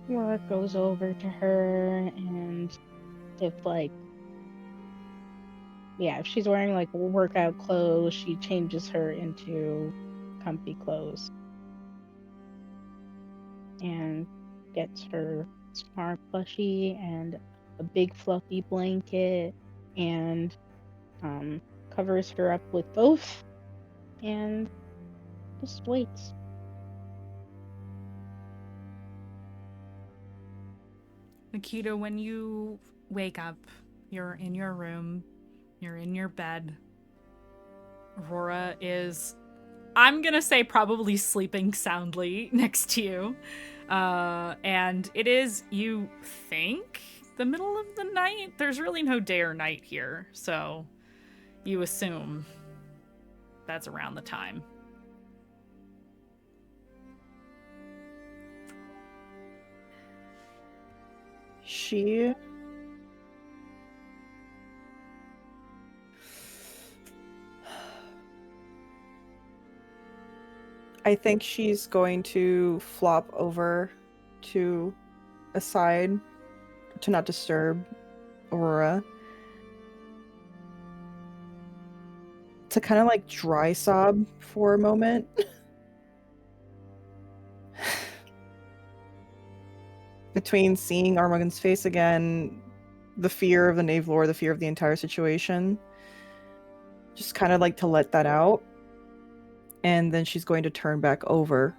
Rourke goes over to her, and if she's wearing like workout clothes, she changes her into comfy clothes and gets her smart plushie and a big fluffy blanket and covers her up with both and just waits. Nikita, when you wake up, you're in your room, you're in your bed. Aurora is, I'm gonna say, probably sleeping soundly next to you. And it is, you think, the middle of the night? There's really no day or night here, so you assume. that's around the time. I think she's going to flop over to a side to not disturb Aurora. To kind of like dry sob for a moment. Between seeing Armageddon's face again, the fear of the Knave Lord, the fear of the entire situation. Just kind of like to let that out. And then she's going to turn back over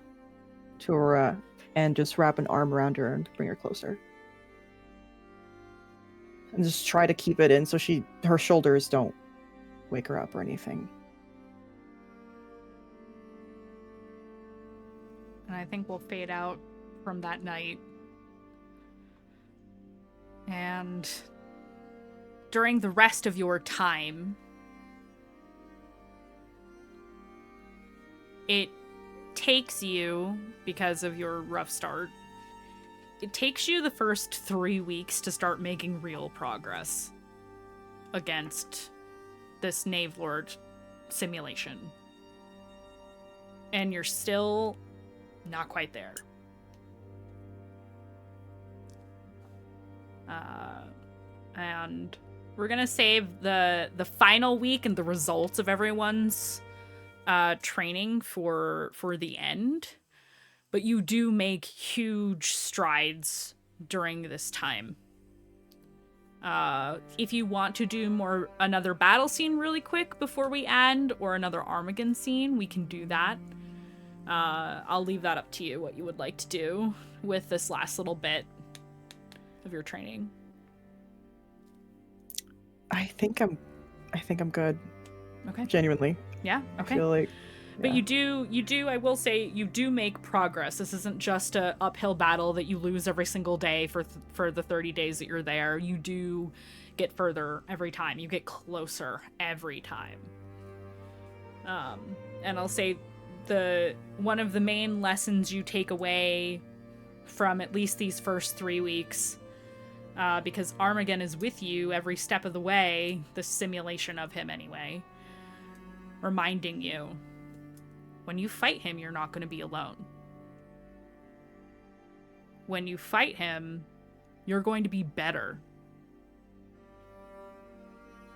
to Aurora and just wrap an arm around her and bring her closer. And just try to keep it in so her shoulders don't wake her up or anything. And I think we'll fade out from that night. And during the rest of your time, it takes you, because of your rough start, it takes you the first 3 weeks to start making real progress against this Knave Lord simulation. And you're still not quite there. And we're gonna save the final week and the results of everyone's training for the end, but you do make huge strides during this time. If you want to do another battle scene really quick before we end, or another Armageddon scene, we can do that. I'll leave that up to you, what you would like to do with this last little bit of your training. I think I'm good. Okay. Genuinely. Yeah. Okay. I feel like, but you do, I will say, you do make progress. This isn't just a uphill battle that you lose every single day for the 30 days that you're there. You do get further every time. You get closer every time. And I'll say one of the main lessons you take away from at least these first 3 weeks, because Armageddon is with you every step of the way, the simulation of him anyway, reminding you, when you fight him, you're not going to be alone. When you fight him, you're going to be better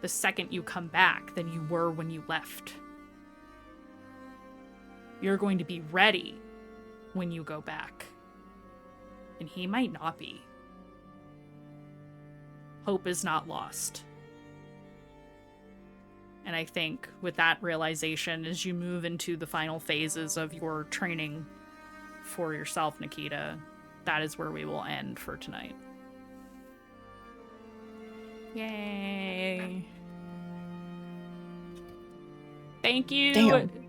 the second you come back than you were when you left. You're going to be ready when you go back. And he might not be. Hope is not lost. And I think with that realization, as you move into the final phases of your training for yourself, Nikita, that is where we will end for tonight. Yay. Thank you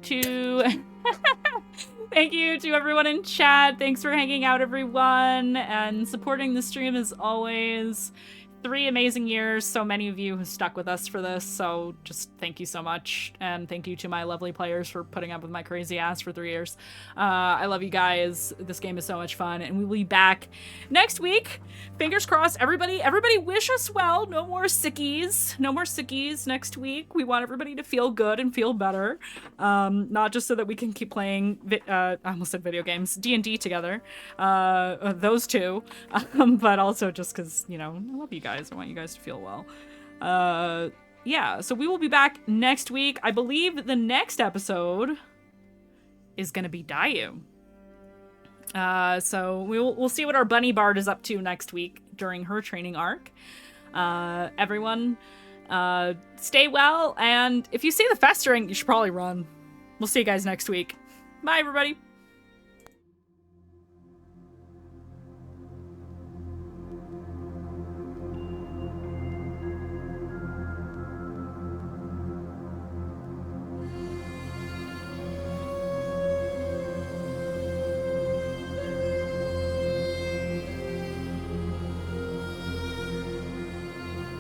to thank you to everyone in chat. Thanks for hanging out, everyone, and supporting the stream as always. 3 amazing years, so many of you who stuck with us for this, so just thank you so much, and thank you to my lovely players for putting up with my crazy ass for 3 years. I love you guys. This game is so much fun, and we will be back next week. Fingers crossed. Everybody wish us well. No more sickies next week. We want everybody to feel good and feel better, not just so that we can keep playing I almost said video games, D&D together, those two, but also just because, I love you guys. I want you guys to feel well. Yeah, so we will be back next week. I believe the next episode is going to be Dayu. So we'll see what our bunny bard is up to next week during her training arc. Everyone, stay well, and if you see the festering, you should probably run. We'll see you guys next week. Bye, everybody.